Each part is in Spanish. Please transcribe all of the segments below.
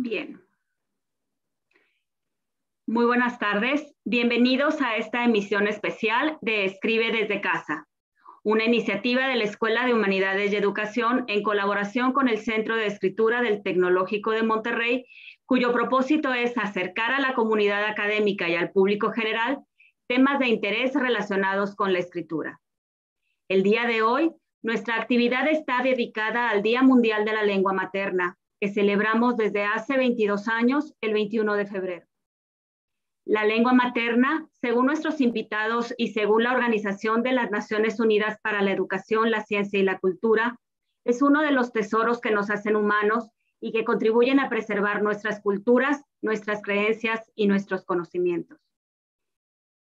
Bien. Muy buenas tardes. Bienvenidos a esta emisión especial de Escribe desde casa, una iniciativa de la Escuela de Humanidades y Educación en colaboración con el Centro de Escritura del Tecnológico de Monterrey, cuyo propósito es acercar a la comunidad académica y al público general temas de interés relacionados con la escritura. El día de hoy, nuestra actividad está dedicada al Día Mundial de la Lengua Materna, que celebramos desde hace 22 años, el 21 de febrero. La lengua materna, según nuestros invitados y según la Organización de las Naciones Unidas para la Educación, la Ciencia y la Cultura, es uno de los tesoros que nos hacen humanos y que contribuyen a preservar nuestras culturas, nuestras creencias y nuestros conocimientos.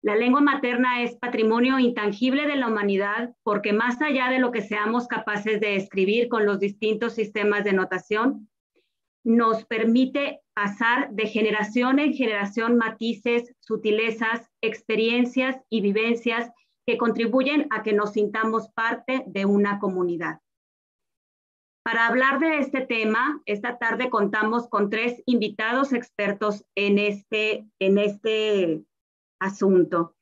La lengua materna es patrimonio intangible de la humanidad porque más allá de lo que seamos capaces de escribir con los distintos sistemas de notación, nos permite pasar de generación en generación matices, sutilezas, experiencias y vivencias que contribuyen a que nos sintamos parte de una comunidad. Para hablar de este tema, esta tarde contamos con 3 invitados expertos en este asunto.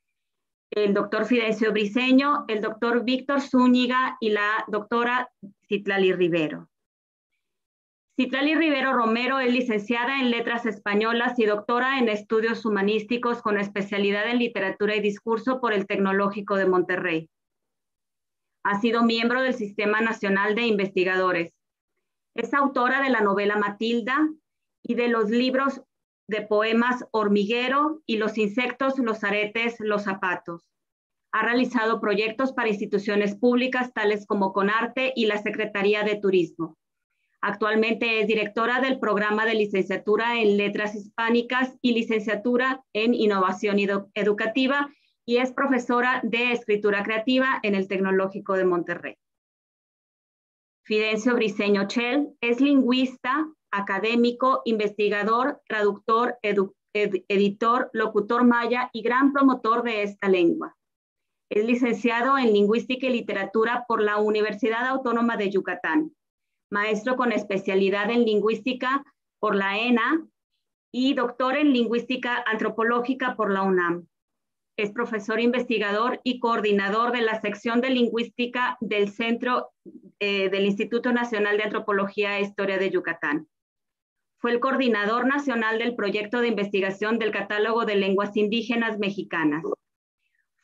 El doctor Fidencio Briceño, el doctor Víctor Zúñiga y la doctora Citlali Rivero. Citlali Rivero Romero es licenciada en Letras Españolas y doctora en Estudios Humanísticos con especialidad en Literatura y Discurso por el Tecnológico de Monterrey. Ha sido miembro del Sistema Nacional de Investigadores. Es autora de la novela Matilda y de los libros de poemas Hormiguero y Los insectos, los aretes, los zapatos. Ha realizado proyectos para instituciones públicas tales como Conarte y la Secretaría de Turismo. Actualmente es directora del programa de licenciatura en Letras Hispánicas y licenciatura en Innovación Educativa y es profesora de Escritura Creativa en el Tecnológico de Monterrey. Fidencio Briceño Chel es lingüista, académico, investigador, traductor, editor, locutor maya y gran promotor de esta lengua. Es licenciado en Lingüística y Literatura por la Universidad Autónoma de Yucatán. Maestro con especialidad en lingüística por la ENA y doctor en lingüística antropológica por la UNAM. Es profesor investigador y coordinador de la sección de lingüística del Centro del Instituto Nacional de Antropología e Historia de Yucatán. Fue el coordinador nacional del proyecto de investigación del Catálogo de Lenguas Indígenas Mexicanas.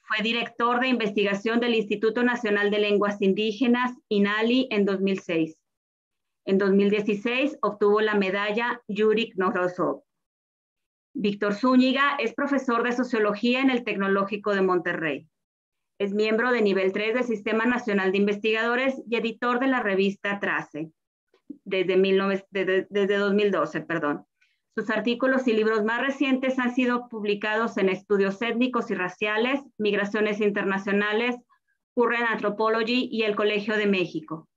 Fue director de investigación del Instituto Nacional de Lenguas Indígenas, INALI, en 2006. En 2016 obtuvo la medalla Yurik Knorosov. Víctor Zúñiga es profesor de Sociología en el Tecnológico de Monterrey. Es miembro de nivel 3 del Sistema Nacional de Investigadores y editor de la revista Trace desde 2012. Sus artículos y libros más recientes han sido publicados en Estudios Étnicos y Raciales, Migraciones Internacionales, Current Anthropology y el Colegio de México.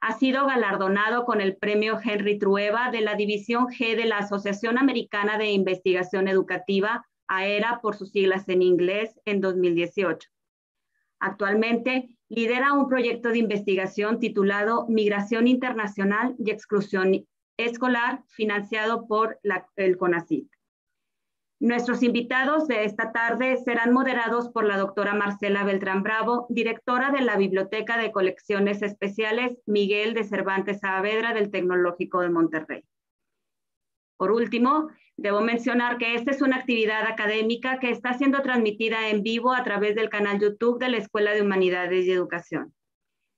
Ha sido galardonado con el premio Henry Trueba de la División G de la Asociación Americana de Investigación Educativa, AERA por sus siglas en inglés, en 2018. Actualmente lidera un proyecto de investigación titulado Migración Internacional y Exclusión Escolar, financiado por el CONACYT. Nuestros invitados de esta tarde serán moderados por la doctora Marcela Beltrán Bravo, directora de la Biblioteca de Colecciones Especiales Miguel de Cervantes Saavedra del Tecnológico de Monterrey. Por último, debo mencionar que esta es una actividad académica que está siendo transmitida en vivo a través del canal YouTube de la Escuela de Humanidades y Educación.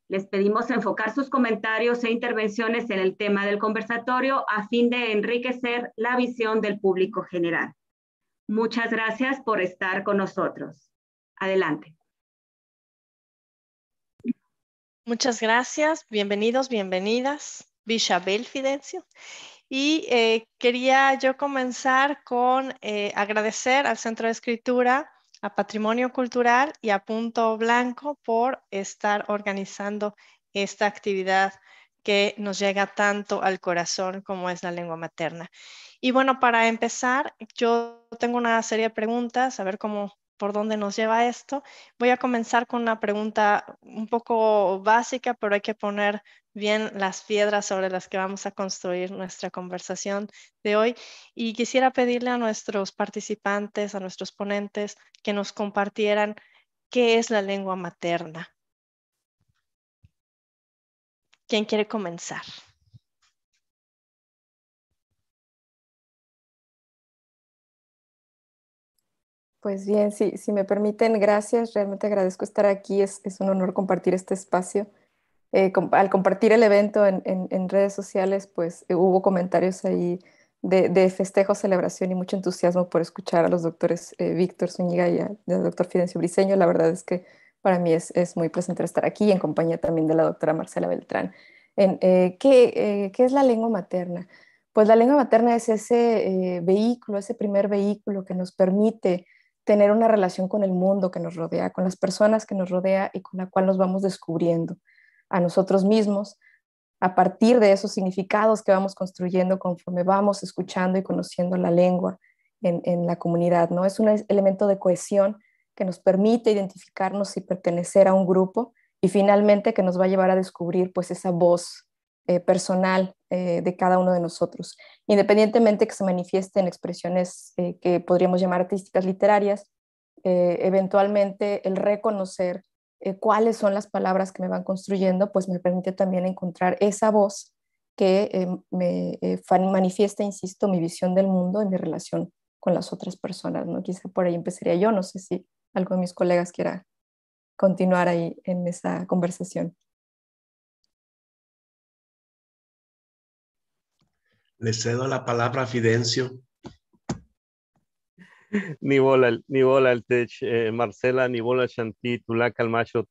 Les pedimos enfocar sus comentarios e intervenciones en el tema del conversatorio a fin de enriquecer la visión del público general. Muchas gracias por estar con nosotros. Adelante. Muchas gracias. Bienvenidos, bienvenidas. Bishabel Fidencio. Y quería yo comenzar con agradecer al Centro de Escritura, a Patrimonio Cultural y a Punto Blanco por estar organizando esta actividad que nos llega tanto al corazón como es la lengua materna. Y bueno, para empezar, yo tengo una serie de preguntas, a ver cómo por dónde nos lleva esto. Voy a comenzar con una pregunta un poco básica, pero hay que poner bien las piedras sobre las que vamos a construir nuestra conversación de hoy. Y quisiera pedirle a nuestros participantes, a nuestros ponentes, que nos compartieran qué es la lengua materna. ¿Quién quiere comenzar? Pues bien, si me permiten, gracias. Realmente agradezco estar aquí. Es un honor compartir este espacio. Al compartir el evento en redes sociales, pues hubo comentarios ahí de festejo, celebración y mucho entusiasmo por escuchar a los doctores Víctor Zúñiga y al doctor Fidencio Briceño. La verdad es que para mí es muy placentero estar aquí en compañía también de la doctora Marcela Beltrán. ¿Qué es la lengua materna? Pues la lengua materna es ese vehículo, ese primer vehículo que nos permite tener una relación con el mundo que nos rodea, con las personas que nos rodea y con la cual nos vamos descubriendo a nosotros mismos a partir de esos significados que vamos construyendo conforme vamos escuchando y conociendo la lengua en la comunidad, ¿no? Es un elemento de cohesión que nos permite identificarnos y pertenecer a un grupo y finalmente que nos va a llevar a descubrir pues esa voz personal de cada uno de nosotros, independientemente que se manifieste en expresiones que podríamos llamar artísticas literarias, eventualmente el reconocer cuáles son las palabras que me van construyendo, pues me permite también encontrar esa voz que me manifiesta, insisto, mi visión del mundo y mi relación con las otras personas, ¿no? Quizá por ahí empezaría yo, no sé si algo de mis colegas quiera continuar ahí en esa conversación. Le cedo la palabra a Fidencio. Ni bola el tech, Marcela, ni bola Shanti, Tulaca, el macho,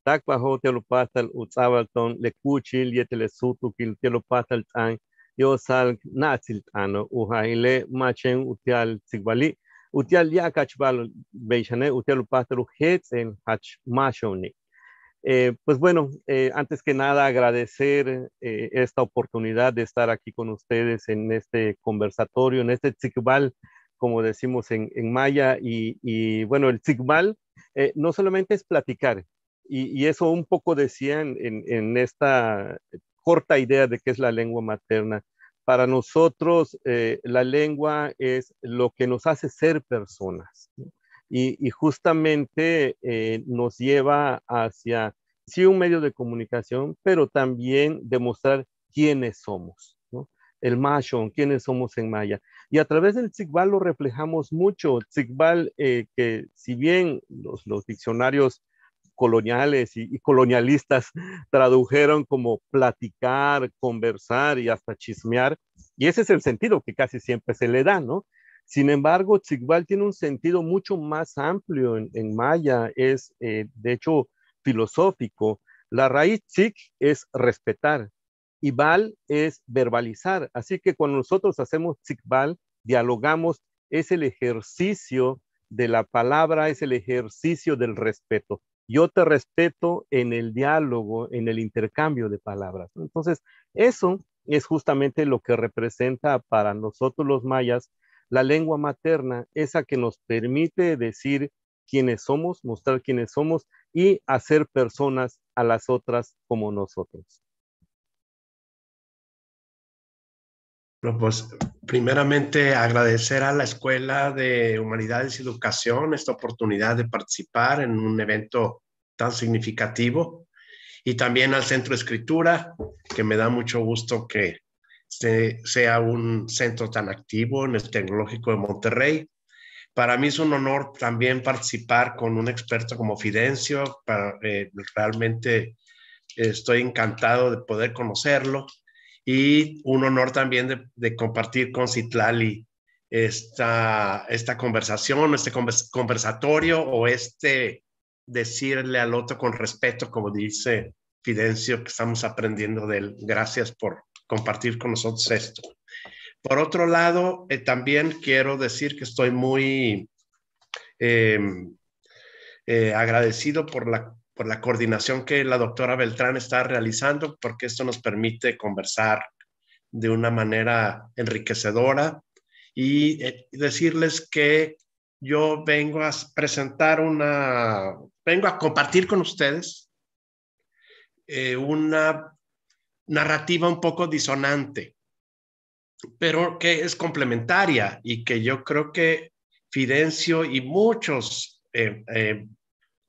Takbajo, Teolopastal, Utzabalton, Lecuchil, Yetelesutu, Teolopastal, Tan, Yosal, Nazil, Ano, Ujaile, Machen, Utial, Zigbali, Utial, Yakachbal, Beixane, Uteolopastal, Hetz, en Hach, Machoni. Pues bueno, antes que nada agradecer esta oportunidad de estar aquí con ustedes en este conversatorio, en este tzikbal, como decimos en maya, y bueno, el tzikbal no solamente es platicar, y eso un poco decían en esta corta idea de qué es la lengua materna. Para nosotros, la lengua es lo que nos hace ser personas, ¿no? Y justamente nos lleva hacia, sí, un medio de comunicación, pero también demostrar quiénes somos, ¿no? El mashon, quiénes somos en maya. Y a través del tzikbal lo reflejamos mucho. Tzikbal, que si bien los diccionarios coloniales y colonialistas tradujeron como platicar, conversar y hasta chismear, y ese es el sentido que casi siempre se le da, ¿no? Sin embargo, tzikbal tiene un sentido mucho más amplio en maya, es de hecho filosófico. La raíz tzik es respetar y bal es verbalizar. Así que cuando nosotros hacemos tzikbal, dialogamos, es el ejercicio de la palabra, es el ejercicio del respeto. Yo te respeto en el diálogo, en el intercambio de palabras. Entonces, eso es justamente lo que representa para nosotros los mayas la lengua materna, esa que nos permite decir quiénes somos, mostrar quiénes somos y hacer personas a las otras como nosotros. Bueno, pues primeramente agradecer a la Escuela de Humanidades y Educación esta oportunidad de participar en un evento tan significativo y también al Centro de Escritura, que me da mucho gusto que sea un centro tan activo en el Tecnológico de Monterrey. Para mí es un honor también participar con un experto como Fidencio. Realmente estoy encantado de poder conocerlo y un honor también de compartir con Citlali esta conversación, este conversatorio o decirle al otro con respeto, como dice Fidencio, que estamos aprendiendo de él. Gracias por compartir con nosotros esto. Por otro lado, también quiero decir que estoy muy agradecido por la coordinación que la doctora Beltrán está realizando, porque esto nos permite conversar de una manera enriquecedora y decirles que yo vengo a presentar vengo a compartir con ustedes una narrativa un poco disonante, pero que es complementaria y que yo creo que Fidencio y muchos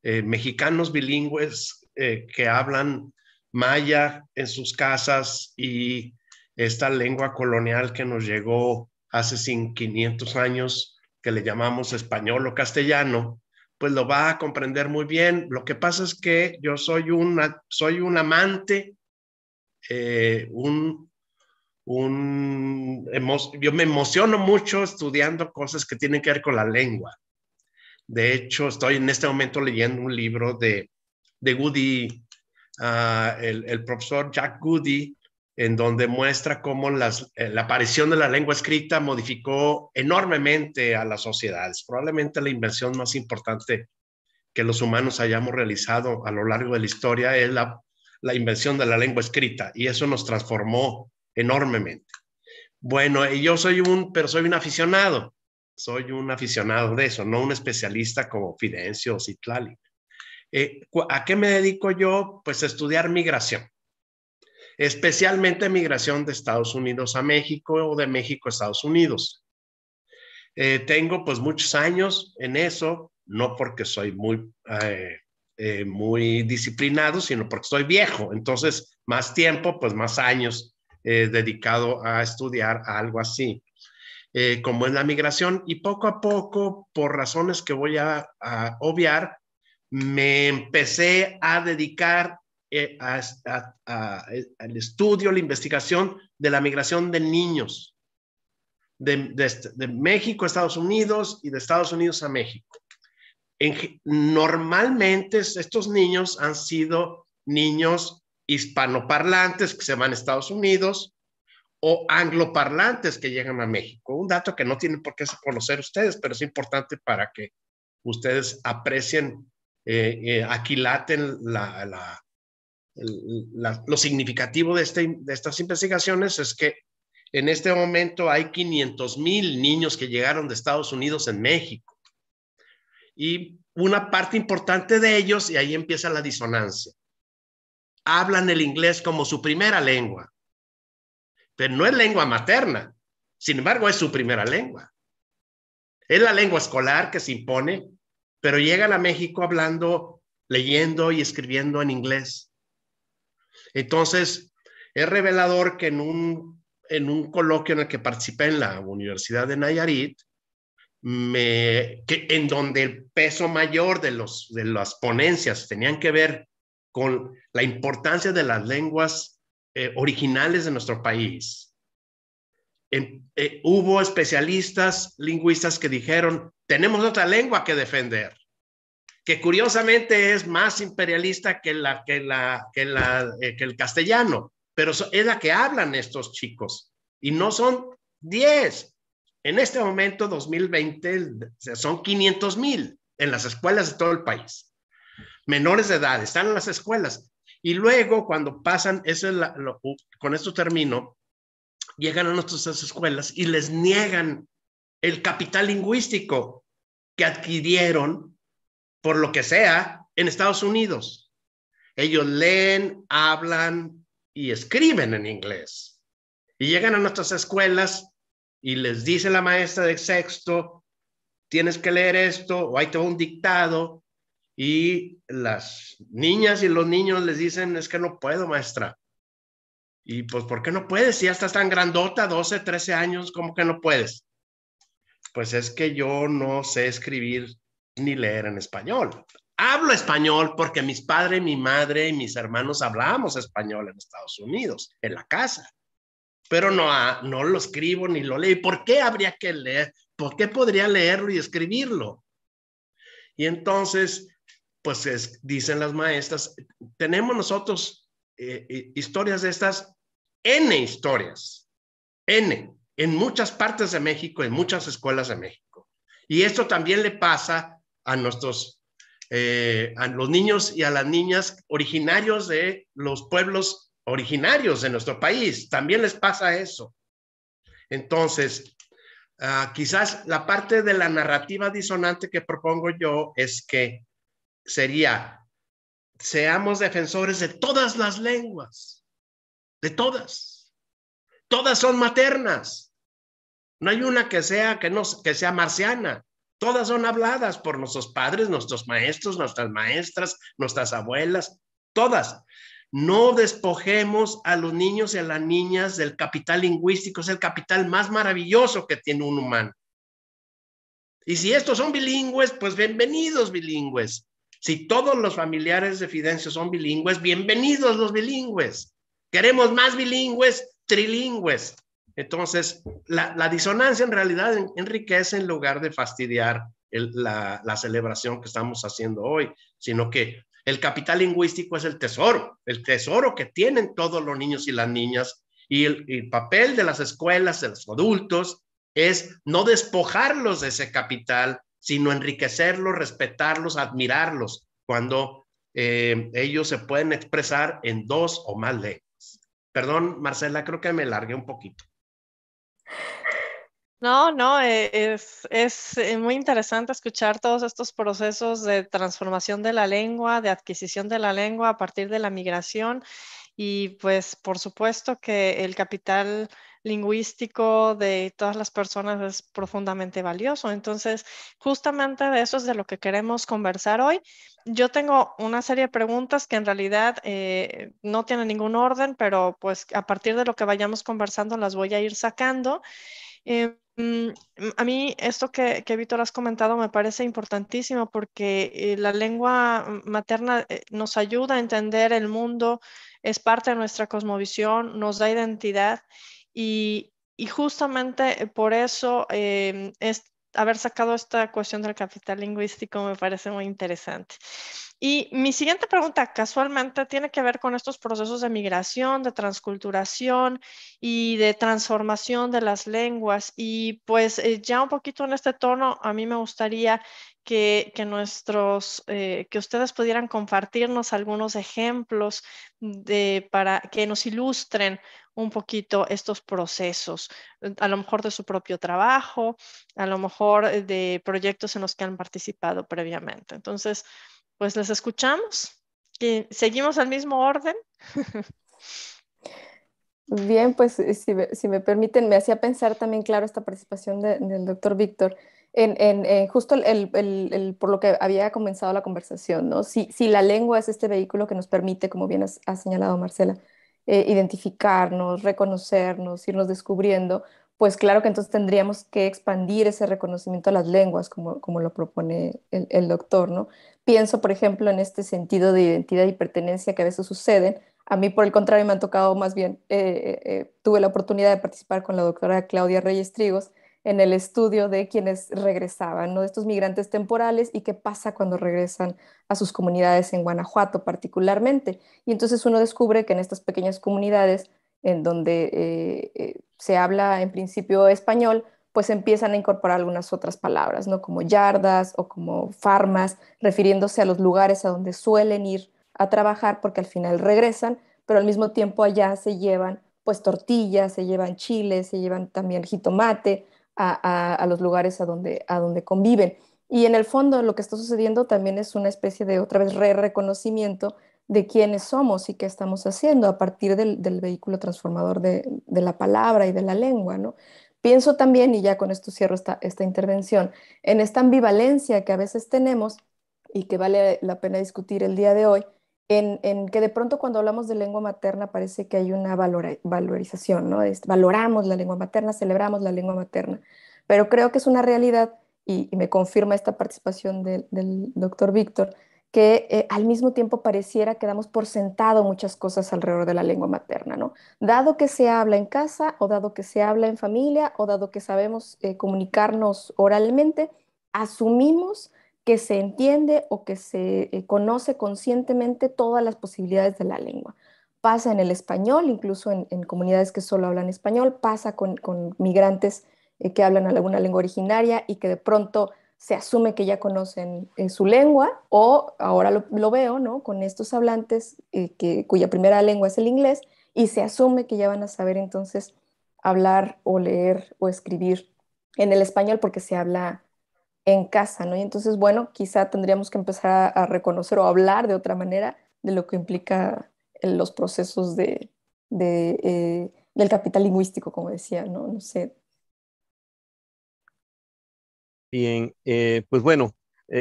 mexicanos bilingües que hablan maya en sus casas y esta lengua colonial que nos llegó hace 500 años, que le llamamos español o castellano, pues lo va a comprender muy bien. Lo que pasa es que yo soy un amante, yo me emociono mucho estudiando cosas que tienen que ver con la lengua. De hecho, estoy en este momento leyendo un libro de Goody, el profesor Jack Goody, en donde muestra cómo la aparición de la lengua escrita modificó enormemente a las sociedades. Probablemente la invención más importante que los humanos hayamos realizado a lo largo de la historia es la invención de la lengua escrita, y eso nos transformó enormemente. Bueno, y yo soy un aficionado. Soy un aficionado de eso, no un especialista como Fidencio o Citlali. ¿A qué me dedico yo? Pues a estudiar migración, especialmente migración de Estados Unidos a México o de México a Estados Unidos. Tengo pues muchos años en eso, no porque soy muy disciplinado, sino porque estoy viejo. Entonces, más tiempo, pues más años dedicado a estudiar algo así. Como es la migración, y poco a poco, por razones que voy a obviar, me empecé a dedicar al estudio, la investigación de la migración de niños de México a Estados Unidos y de Estados Unidos a México. Normalmente estos niños han sido niños hispanoparlantes que se van a Estados Unidos, o angloparlantes que llegan a México. Un dato que no tienen por qué conocer ustedes, pero es importante para que ustedes aprecien, aquilaten lo significativo de estas investigaciones. Es que en este momento hay 500,000 niños que llegaron de Estados Unidos en México. Y una parte importante de ellos, y ahí empieza la disonancia, hablan el inglés como su primera lengua. Pero no es lengua materna, sin embargo es su primera lengua. Es la lengua escolar que se impone, pero llegan a México hablando, leyendo y escribiendo en inglés. Entonces, es revelador que en un coloquio en el que participé en la Universidad de Nayarit, en donde el peso mayor de las ponencias tenían que ver con la importancia de las lenguas originales de nuestro país. Hubo especialistas lingüistas que dijeron, tenemos otra lengua que defender, que curiosamente es más imperialista que el castellano, pero es la que hablan estos chicos, y no son 10. En este momento, 2020, son 500,000 en las escuelas de todo el país. Menores de edad están en las escuelas. Y luego, cuando pasan, con esto termino, llegan a nuestras escuelas y les niegan el capital lingüístico que adquirieron, por lo que sea, en Estados Unidos. Ellos leen, hablan y escriben en inglés. Y llegan a nuestras escuelas y les dice la maestra de sexto, tienes que leer esto, o ahí te va un dictado. Y las niñas y los niños les dicen, es que no puedo, maestra. Y pues, ¿por qué no puedes? Si ya estás tan grandota, 12, 13 años, ¿cómo que no puedes? Pues es que yo no sé escribir ni leer en español. Hablo español porque mis padres, mi madre y mis hermanos hablamos español en Estados Unidos, en la casa. Pero no lo escribo ni lo leo. ¿Por qué habría que leer? ¿Por qué podría leerlo y escribirlo? Y entonces, pues dicen las maestras, tenemos nosotros historias de estas, N historias, en muchas partes de México, en muchas escuelas de México. Y esto también le pasa a los niños y a las niñas originarios de los pueblos originarios de nuestro país. También les pasa eso. Entonces, Quizás la parte de la narrativa disonante que propongo yo es que sería, seamos defensores de todas las lenguas, de todas. Todas son maternas. No hay una que sea, que sea marciana. Todas son habladas por nuestros padres, nuestros maestros, nuestras maestras, nuestras abuelas, todas. No despojemos a los niños y a las niñas del capital lingüístico, es el capital más maravilloso que tiene un humano. Y si estos son bilingües, pues bienvenidos bilingües. Si todos los familiares de Fidencio son bilingües, bienvenidos los bilingües. Queremos más bilingües, trilingües. Entonces, la disonancia en realidad enriquece en lugar de fastidiar la celebración que estamos haciendo hoy, sino que el capital lingüístico es el tesoro que tienen todos los niños y las niñas, y el papel de las escuelas, de los adultos, es no despojarlos de ese capital, sino enriquecerlos, respetarlos, admirarlos, cuando ellos se pueden expresar en dos o más lenguas. Perdón, Marcela, creo que me largué un poquito. No, no, es muy interesante escuchar todos estos procesos de transformación de la lengua, de adquisición de la lengua a partir de la migración. Y pues por supuesto que el capital lingüístico de todas las personas es profundamente valioso. Entonces, justamente de eso es de lo que queremos conversar hoy. Yo tengo una serie de preguntas que en realidad no tienen ningún orden, pero pues a partir de lo que vayamos conversando las voy a ir sacando. A mí esto que Víctor has comentado me parece importantísimo porque la lengua materna nos ayuda a entender el mundo, es parte de nuestra cosmovisión, nos da identidad y justamente por eso haber sacado esta cuestión del capital lingüístico me parece muy interesante. Y mi siguiente pregunta casualmente tiene que ver con estos procesos de migración, de transculturación y de transformación de las lenguas. Y pues ya un poquito en este tono, a mí me gustaría que ustedes pudieran compartirnos algunos ejemplos para que nos ilustren un poquito estos procesos, a lo mejor de su propio trabajo, a lo mejor de proyectos en los que han participado previamente. Entonces, pues les escuchamos. ¿Y seguimos al mismo orden? Bien, pues si me permiten, me hacía pensar también, claro, esta participación del doctor Víctor en justo por lo que había comenzado la conversación, ¿no? Si la lengua es este vehículo que nos permite, como bien ha señalado Marcela, identificarnos, reconocernos, irnos descubriendo, pues claro que entonces tendríamos que expandir ese reconocimiento a las lenguas, como lo propone el doctor, ¿no? Pienso, por ejemplo, en este sentido de identidad y pertenencia que a veces suceden. A mí, por el contrario, me han tocado más bien, tuve la oportunidad de participar con la doctora Claudia Reyes Trigos en el estudio de quienes regresaban, ¿no? De estos migrantes temporales y qué pasa cuando regresan a sus comunidades en Guanajuato particularmente. Y entonces uno descubre que en estas pequeñas comunidades en donde se habla en principio español, pues empiezan a incorporar algunas otras palabras, ¿no? Como yardas o como farmas, refiriéndose a los lugares a donde suelen ir a trabajar porque al final regresan, pero al mismo tiempo allá se llevan pues tortillas, se llevan chiles, se llevan también jitomate a los lugares a donde conviven. Y en el fondo lo que está sucediendo también es una especie de otra vez reconocimiento de quiénes somos y qué estamos haciendo a partir del vehículo transformador de la palabra y de la lengua, ¿no? Pienso también, y ya con esto cierro esta intervención, en esta ambivalencia que a veces tenemos y que vale la pena discutir el día de hoy, en que de pronto cuando hablamos de lengua materna parece que hay una valorización, ¿no? Valoramos la lengua materna, celebramos la lengua materna, pero creo que es una realidad, y me confirma esta participación del doctor Víctor, que al mismo tiempo pareciera que damos por sentado muchas cosas alrededor de la lengua materna, ¿no? Dado que se habla en casa, o dado que se habla en familia, o dado que sabemos comunicarnos oralmente, asumimos que se entiende o que se conoce conscientemente todas las posibilidades de la lengua. Pasa en el español, incluso en comunidades que solo hablan español, pasa con migrantes que hablan alguna lengua originaria y que de pronto se asume que ya conocen su lengua, o ahora lo veo, ¿no? Con estos hablantes cuya primera lengua es el inglés, y se asume que ya van a saber entonces hablar o leer o escribir en el español porque se habla en casa, ¿no? Y entonces, bueno, quizá tendríamos que empezar a reconocer o hablar de otra manera de lo que implica los procesos del capital lingüístico, como decía, ¿no? No sé. Bien, pues bueno,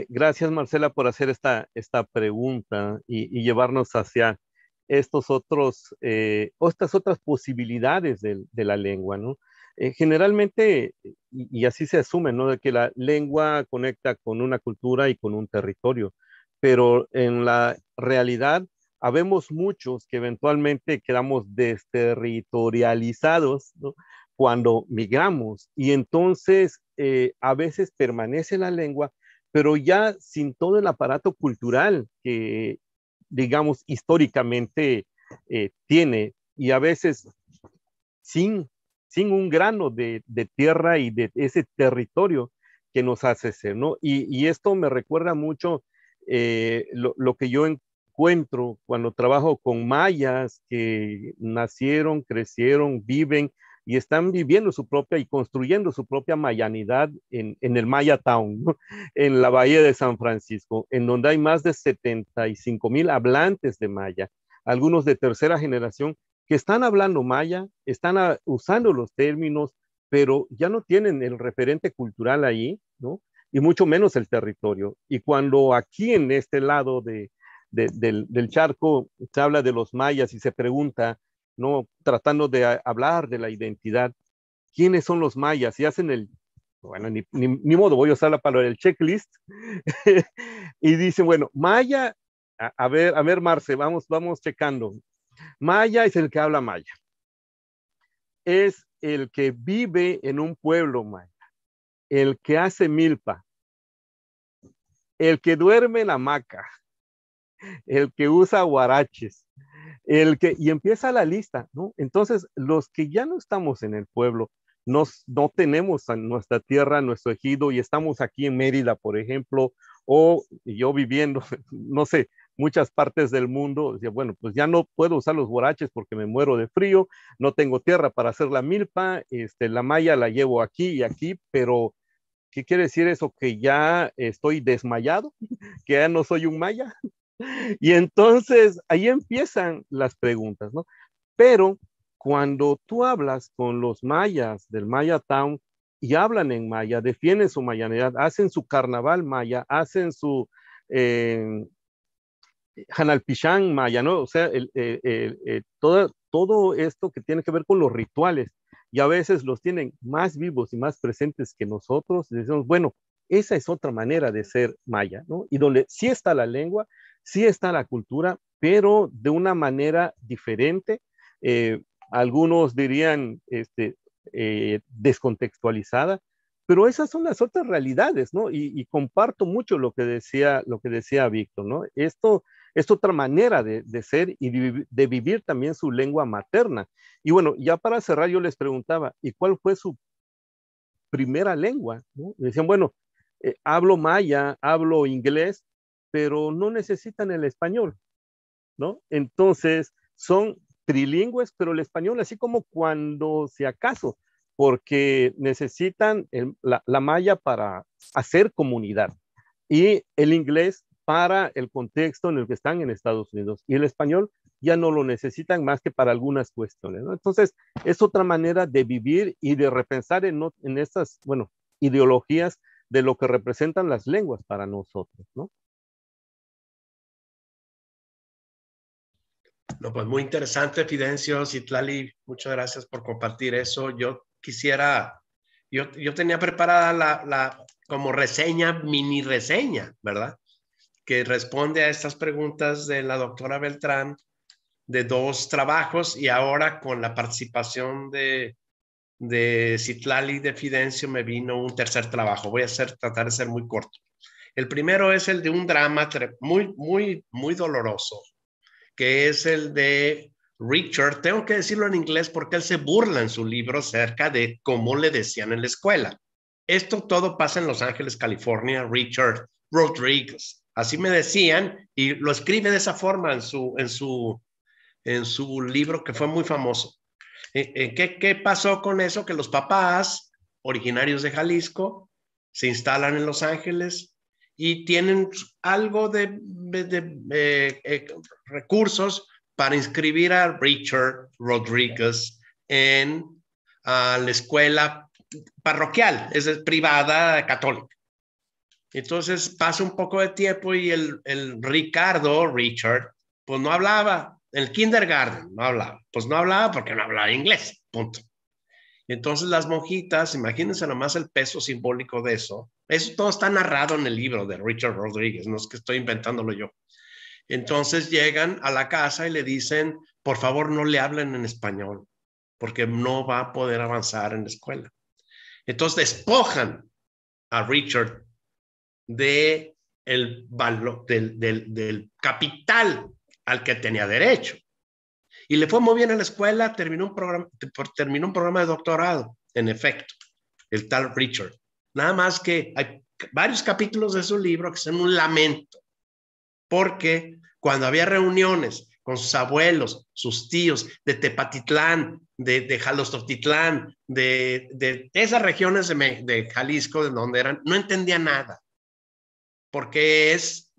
gracias Marcela por hacer esta pregunta y llevarnos hacia estos otros, o estas otras posibilidades de la lengua, ¿no? Generalmente, y así se asume, ¿no? De que la lengua conecta con una cultura y con un territorio, pero en la realidad habemos muchos que eventualmente quedamos desterritorializados, ¿no? Cuando migramos y entonces a veces permanece la lengua, pero ya sin todo el aparato cultural que, digamos, históricamente tiene y a veces sin, sin un grano de tierra y de ese territorio que nos hace ser, ¿no? Y esto me recuerda mucho lo que yo encuentro cuando trabajo con mayas que nacieron, crecieron, viven y están viviendo su propia y construyendo su propia mayanidad en el Maya Town, ¿no? En la bahía de San Francisco, en donde hay más de 75,000 hablantes de maya, algunos de tercera generación que están hablando maya, están usando los términos, pero ya no tienen el referente cultural ahí, ¿no? Y mucho menos el territorio. Y cuando aquí en este lado del charco se habla de los mayas y se pregunta, ¿no? Tratando de hablar de la identidad, ¿quiénes son los mayas? Y hacen bueno, ni modo, voy a usar la palabra, el checklist, y dicen, bueno, maya, a ver, Marce, vamos checando. Maya es el que habla maya. Es el que vive en un pueblo maya. El que hace milpa. El que duerme en hamaca. El que usa huaraches. Y empieza la lista, ¿no? Entonces, los que ya no estamos en el pueblo, no tenemos nuestra tierra, nuestro ejido, y estamos aquí en Mérida, por ejemplo, o yo viviendo, no sé, muchas partes del mundo, decía, bueno, pues ya no puedo usar los huaraches porque me muero de frío, no tengo tierra para hacer la milpa, la malla la llevo aquí y aquí, pero ¿qué quiere decir eso? Que ya estoy desmayado, que ya no soy un maya. Y entonces ahí empiezan las preguntas, ¿no? Pero cuando tú hablas con los mayas del Maya Town y hablan en maya, defienden su mayanidad, hacen su carnaval maya, hacen su Hanalpichán maya, ¿no? O sea, todo esto que tiene que ver con los rituales y a veces los tienen más vivos y más presentes que nosotros, y decimos, bueno, esa es otra manera de ser maya, ¿no? Y donde sí está la lengua, sí está la cultura, pero de una manera diferente. Eh, Algunos dirían descontextualizada, pero esas son las otras realidades, ¿no? Y comparto mucho lo que decía Víctor, ¿no? Esto es otra manera de ser y de vivir también su lengua materna. Y bueno, ya para cerrar yo les preguntaba, ¿y cuál fue su primera lengua? ¿No? Decían, bueno, hablo maya, hablo inglés, pero no necesitan el español, ¿no? Entonces, son trilingües, pero el español así como cuando si acaso, porque necesitan la maya para hacer comunidad y el inglés para el contexto en el que están en Estados Unidos y el español ya no lo necesitan más que para algunas cuestiones, ¿no? Entonces, es otra manera de vivir y de repensar en estas, bueno, ideologías de lo que representan las lenguas para nosotros, ¿no? No, pues muy interesante, Fidencio, Citlali, muchas gracias por compartir eso. Yo quisiera, yo tenía preparada como reseña, mini reseña, ¿verdad? Que responde a estas preguntas de la doctora Beltrán de 2 trabajos y ahora con la participación de Citlali de Fidencio me vino un tercer trabajo. Voy a tratar de ser muy corto. El primero es el de un drama muy doloroso, que es el de Richard. Tengo que decirlo en inglés porque él se burla en su libro acerca de cómo le decían en la escuela. Esto todo pasa en Los Ángeles, California. Richard Rodriguez, así me decían, y lo escribe de esa forma en su libro que fue muy famoso. ¿Qué pasó con eso? Que los papás originarios de Jalisco, se instalan en Los Ángeles y tienen algo de recursos para inscribir a Richard Rodríguez en la escuela parroquial, es privada católica. Entonces pasa un poco de tiempo y el Richard, pues no hablaba, en el kindergarten no hablaba, pues no hablaba porque no hablaba inglés, punto. Entonces las monjitas, imagínense nomás el peso simbólico de eso. Eso todo está narrado en el libro de Richard Rodríguez, no es que estoy inventándolo yo. Entonces llegan a la casa y le dicen, por favor no le hablen en español, porque no va a poder avanzar en la escuela. Entonces despojan a Richard del capital al que tenía derecho. Y le fue muy bien en la escuela, terminó un programa de doctorado, en efecto, el tal Richard. Nada más que hay varios capítulos de su libro que son un lamento, porque cuando había reuniones con sus abuelos, sus tíos, de Tepatitlán, de Jalostotitlán, de esas regiones de Jalisco, de donde eran, no entendía nada, porque es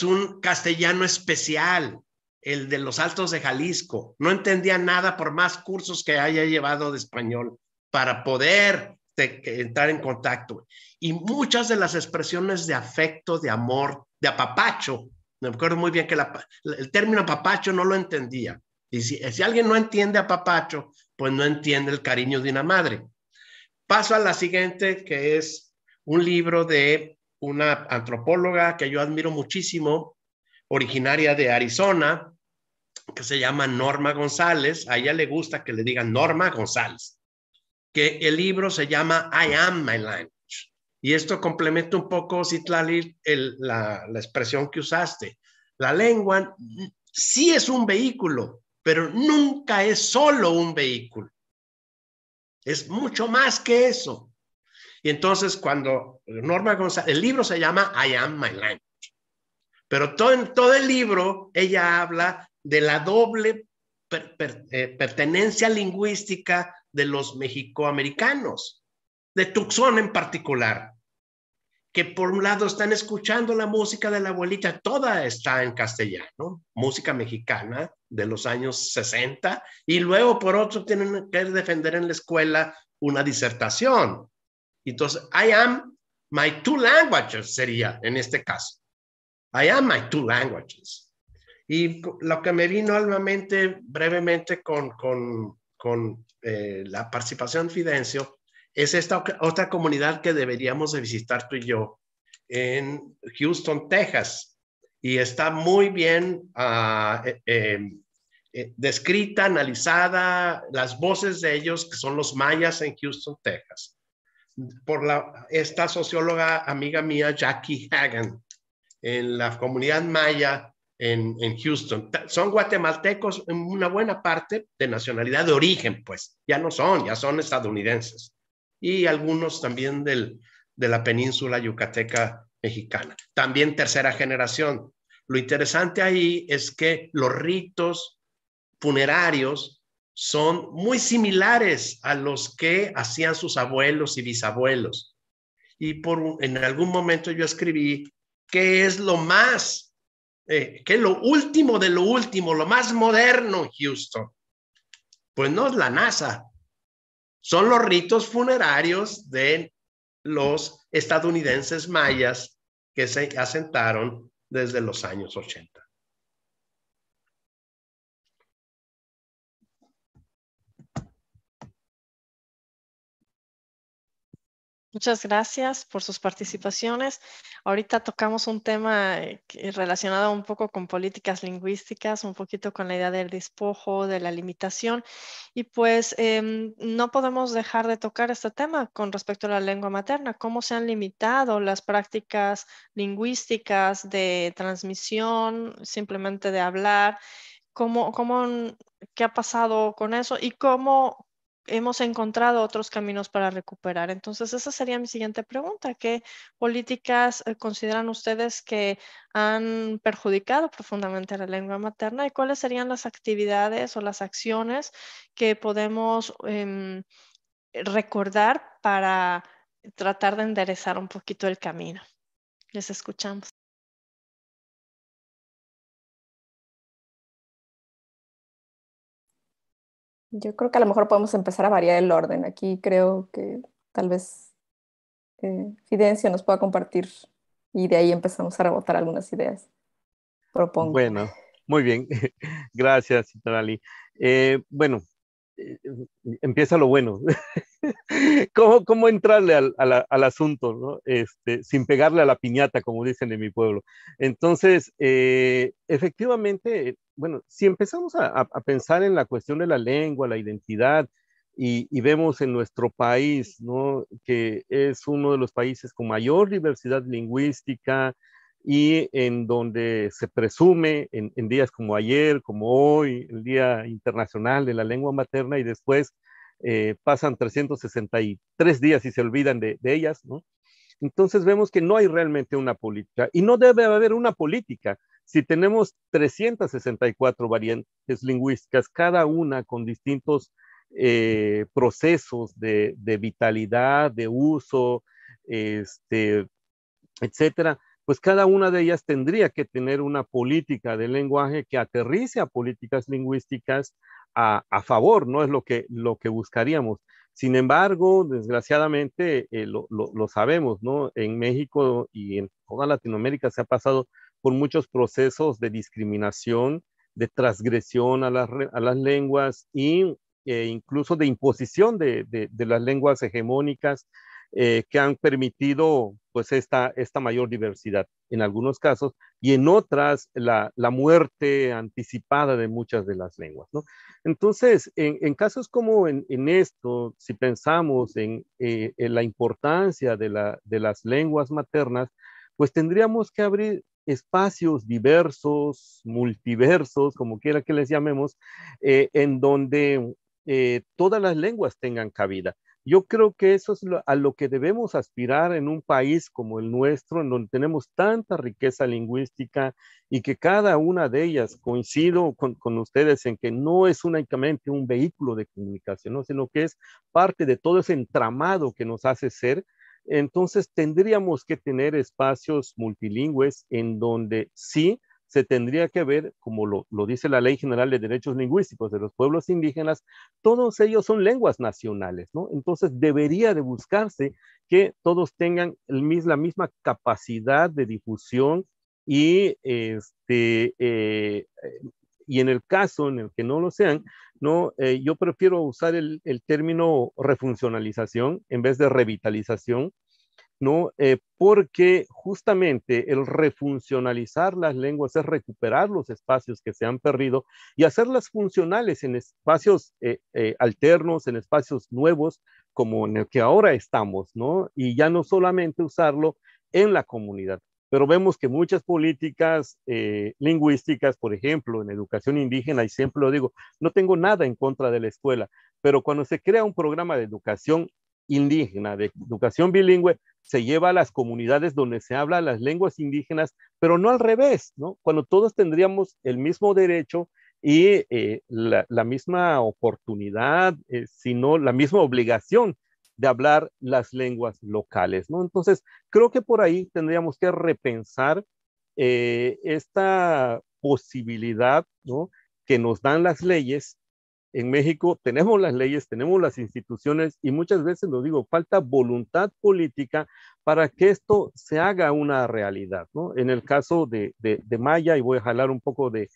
un castellano especial, el de los Altos de Jalisco. No entendía nada por más cursos que haya llevado de español para poder entrar en contacto. Y muchas de las expresiones de afecto, de amor, de apapacho, me acuerdo muy bien que el término apapacho no lo entendía. Y si alguien no entiende apapacho, pues no entiende el cariño de una madre. Paso a la siguiente, que es un libro de una antropóloga que yo admiro muchísimo, originaria de Arizona, que se llama Norma González. A ella le gusta que le digan Norma González, que el libro se llama I Am My Language. Y esto complementa un poco, Citlali, la expresión que usaste. La lengua sí es un vehículo, pero nunca es solo un vehículo. Es mucho más que eso. Y entonces cuando Norma González, el libro se llama I Am My Language, pero todo el libro ella habla de la doble pertenencia lingüística de los mexicoamericanos, de Tucson en particular, que por un lado están escuchando la música de la abuelita, toda está en castellano, música mexicana de los años 60, y luego por otro tienen que defender en la escuela una disertación. Entonces, I am my two languages sería en este caso. I am my two languages. Y lo que me vino a la mente brevemente con la participación de Fidencio es esta otra comunidad que deberíamos de visitar tú y yo en Houston, Texas. Y está muy bien descrita, analizada, las voces de ellos, que son los mayas en Houston, Texas, por esta socióloga amiga mía, Jackie Hagan, en la comunidad maya en Houston. Son guatemaltecos en una buena parte de nacionalidad de origen, pues. Ya son estadounidenses. Y algunos también de la península yucateca mexicana. También tercera generación. Lo interesante ahí es que los ritos funerarios son muy similares a los que hacían sus abuelos y bisabuelos. Y en algún momento yo escribí qué es lo más, qué es lo último de lo último, lo más moderno en Houston. Pues no es la NASA, son los ritos funerarios de los estadounidenses mayas que se asentaron desde los años 80. Muchas gracias por sus participaciones. Ahorita tocamos un tema relacionado un poco con políticas lingüísticas, un poquito con la idea del despojo, de la limitación. Y pues no podemos dejar de tocar este tema con respecto a la lengua materna. ¿Cómo se han limitado las prácticas lingüísticas de transmisión, simplemente de hablar? ¿Qué ha pasado con eso? ¿Y cómo hemos encontrado otros caminos para recuperar? Entonces, esa sería mi siguiente pregunta. ¿Qué políticas consideran ustedes que han perjudicado profundamente a la lengua materna y cuáles serían las actividades o las acciones que podemos recordar para tratar de enderezar un poquito el camino. Les escuchamos. Yo creo que a lo mejor podemos empezar a variar el orden. Aquí creo que tal vez Fidencio nos pueda compartir y de ahí empezamos a rebotar algunas ideas. Propongo. Bueno, muy bien. Gracias, Citarali. Bueno, eh, empieza lo bueno. ¿Cómo entrarle al asunto, ¿no? Sin pegarle a la piñata, como dicen en mi pueblo? Entonces, efectivamente, bueno, si empezamos a pensar en la cuestión de la lengua, la identidad, y vemos en nuestro país, ¿no? Que es uno de los países con mayor diversidad lingüística y en donde se presume en días como ayer, como hoy, el Día Internacional de la Lengua Materna, y después pasan 363 días y se olvidan de ellas, ¿no? Entonces vemos que no hay realmente una política y no debe haber una política. Si tenemos 364 variantes lingüísticas, cada una con distintos procesos de vitalidad, de uso, etcétera, pues cada una de ellas tendría que tener una política de lenguaje que aterrice a políticas lingüísticas a favor, ¿no? Es lo que buscaríamos. Sin embargo, desgraciadamente, lo sabemos, ¿no? En México y en toda Latinoamérica se ha pasado por muchos procesos de discriminación, de transgresión a las lenguas y incluso de imposición de las lenguas hegemónicas que han permitido pues esta mayor diversidad en algunos casos y en otras la muerte anticipada de muchas de las lenguas, ¿no? Entonces, en casos como en esto, si pensamos en la importancia de las lenguas maternas, pues tendríamos que abrir espacios diversos, multiversos, como quiera que les llamemos, en donde todas las lenguas tengan cabida. Yo creo que eso es a lo que debemos aspirar en un país como el nuestro, en donde tenemos tanta riqueza lingüística y que cada una de ellas, coincido con ustedes en que no es únicamente un vehículo de comunicación, ¿no? Sino que es parte de todo ese entramado que nos hace ser. Entonces tendríamos que tener espacios multilingües en donde sí se tendría que ver, como lo dice la Ley General de Derechos Lingüísticos de los Pueblos Indígenas, todos ellos son lenguas nacionales, ¿no? Entonces debería de buscarse que todos tengan la misma capacidad de difusión y, y en el caso en el que no lo sean, ¿no? Yo prefiero usar el término refuncionalización en vez de revitalización, ¿no? Porque justamente el refuncionalizar las lenguas es recuperar los espacios que se han perdido y hacerlas funcionales en espacios alternos, en espacios nuevos, como en el que ahora estamos, ¿no? Y ya no solamente usarlo en la comunidad. Pero vemos que muchas políticas lingüísticas, por ejemplo, en educación indígena, y siempre lo digo, no tengo nada en contra de la escuela, pero cuando se crea un programa de educación indígena, de educación bilingüe, se lleva a las comunidades donde se habla las lenguas indígenas, pero no al revés, ¿no? Cuando todos tendríamos el mismo derecho y la misma oportunidad, sino la misma obligación de hablar las lenguas locales, ¿no? Entonces, creo que por ahí tendríamos que repensar esta posibilidad, ¿no? Que nos dan las leyes. En México tenemos las leyes, tenemos las instituciones y muchas veces, lo digo, falta voluntad política para que esto se haga una realidad, ¿no? En el caso de Maya, y voy a jalar un poco de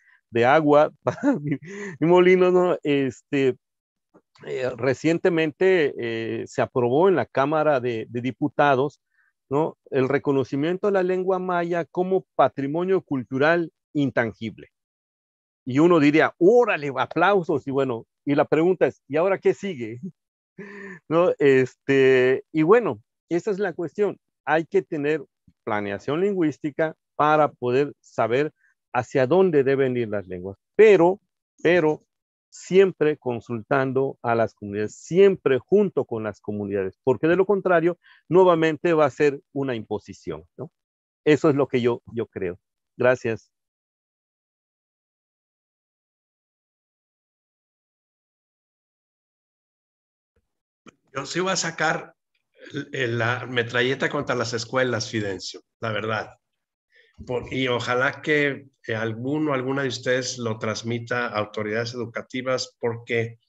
agua para mi molino, ¿no? Recientemente se aprobó en la Cámara de Diputados, ¿no? El reconocimiento a la lengua maya como patrimonio cultural intangible. Y uno diría, órale, aplausos, y bueno, y la pregunta es, ¿y ahora qué sigue? ¿No? Y bueno, esa es la cuestión. Hay que tener planeación lingüística para poder saber hacia dónde deben ir las lenguas, pero siempre consultando a las comunidades, siempre junto con las comunidades, porque de lo contrario, nuevamente va a ser una imposición, ¿no? Eso es lo que yo creo. Gracias. Yo sí voy a sacar la metralleta contra las escuelas, Fidencio, la verdad. Y ojalá que alguna de ustedes lo transmita a autoridades educativas, porque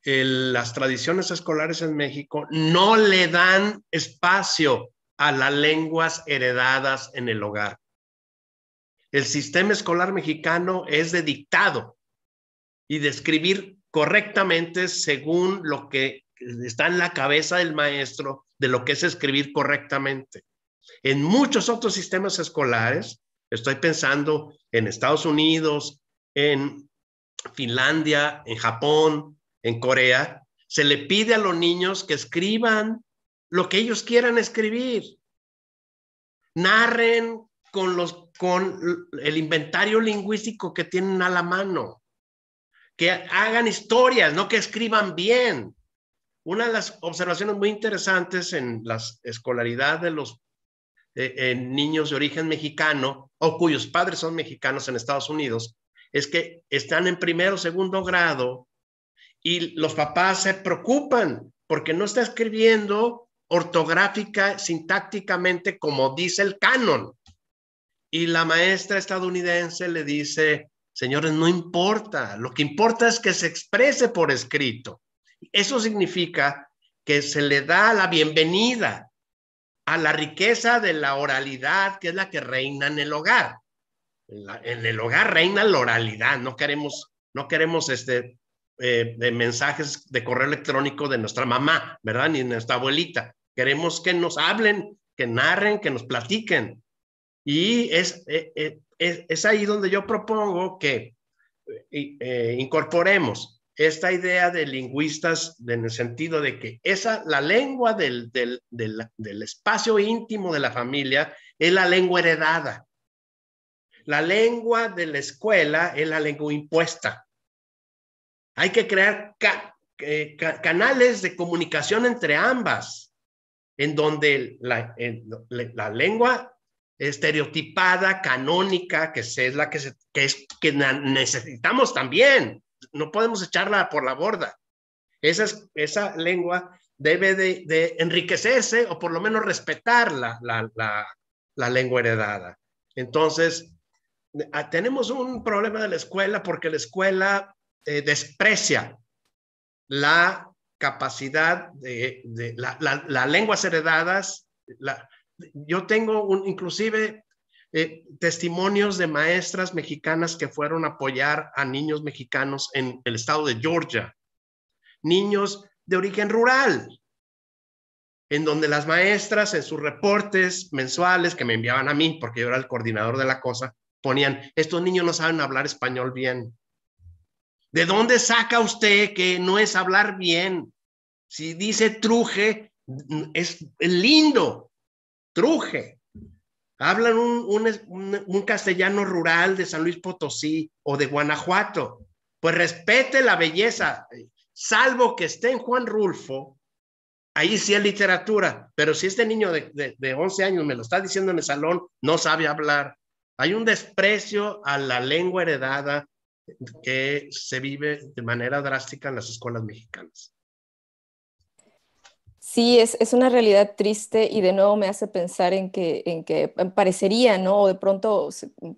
las tradiciones escolares en México no le dan espacio a las lenguas heredadas en el hogar. El sistema escolar mexicano es de dictado y de escribir correctamente según lo que está en la cabeza del maestro de lo que es escribir correctamente. En muchos otros sistemas escolares, estoy pensando en Estados Unidos, en Finlandia, en Japón, en Corea, se le pide a los niños que escriban lo que ellos quieran escribir. Narren con el inventario lingüístico que tienen a la mano. Que hagan historias, no que escriban bien. Una de las observaciones muy interesantes en la escolaridad de los niños de origen mexicano o cuyos padres son mexicanos en Estados Unidos es que están en primero o segundo grado y los papás se preocupan porque no está escribiendo ortográfica, sintácticamente como dice el canon. Y la maestra estadounidense le dice, señores, no importa, lo que importa es que se exprese por escrito. Eso significa que se le da la bienvenida a la riqueza de la oralidad, que es la que reina en el hogar. En el hogar reina la oralidad, no queremos mensajes de correo electrónico de nuestra mamá, ¿verdad? Ni de nuestra abuelita. Queremos que nos hablen, que narren, que nos platiquen. Y es ahí donde yo propongo que incorporemos esta idea de lingüistas en el sentido de que la lengua del espacio íntimo de la familia es la lengua heredada. La lengua de la escuela es la lengua impuesta. Hay que crear canales de comunicación entre ambas, en donde la lengua estereotipada, canónica, que es la que necesitamos también. No podemos echarla por la borda. Esa lengua debe de enriquecerse o por lo menos respetar la lengua heredada. Entonces, tenemos un problema de la escuela porque la escuela desprecia la capacidad de las lenguas heredadas. Yo tengo inclusive testimonios de maestras mexicanas que fueron a apoyar a niños mexicanos en el estado de Georgia, niños de origen rural, en donde las maestras en sus reportes mensuales que me enviaban a mí, porque yo era el coordinador de la cosa, ponían, estos niños no saben hablar español bien. ¿De dónde saca usted que no es hablar bien? Si dice truje, es lindo, truje. Hablan un castellano rural de San Luis Potosí o de Guanajuato. Pues respete la belleza, salvo que esté en Juan Rulfo, ahí sí es literatura, pero si este niño de 11 años me lo está diciendo en el salón, no sabe hablar. Hay un desprecio a la lengua heredada que se vive de manera drástica en las escuelas mexicanas. Sí, es una realidad triste y de nuevo me hace pensar en que parecería, ¿no? O de pronto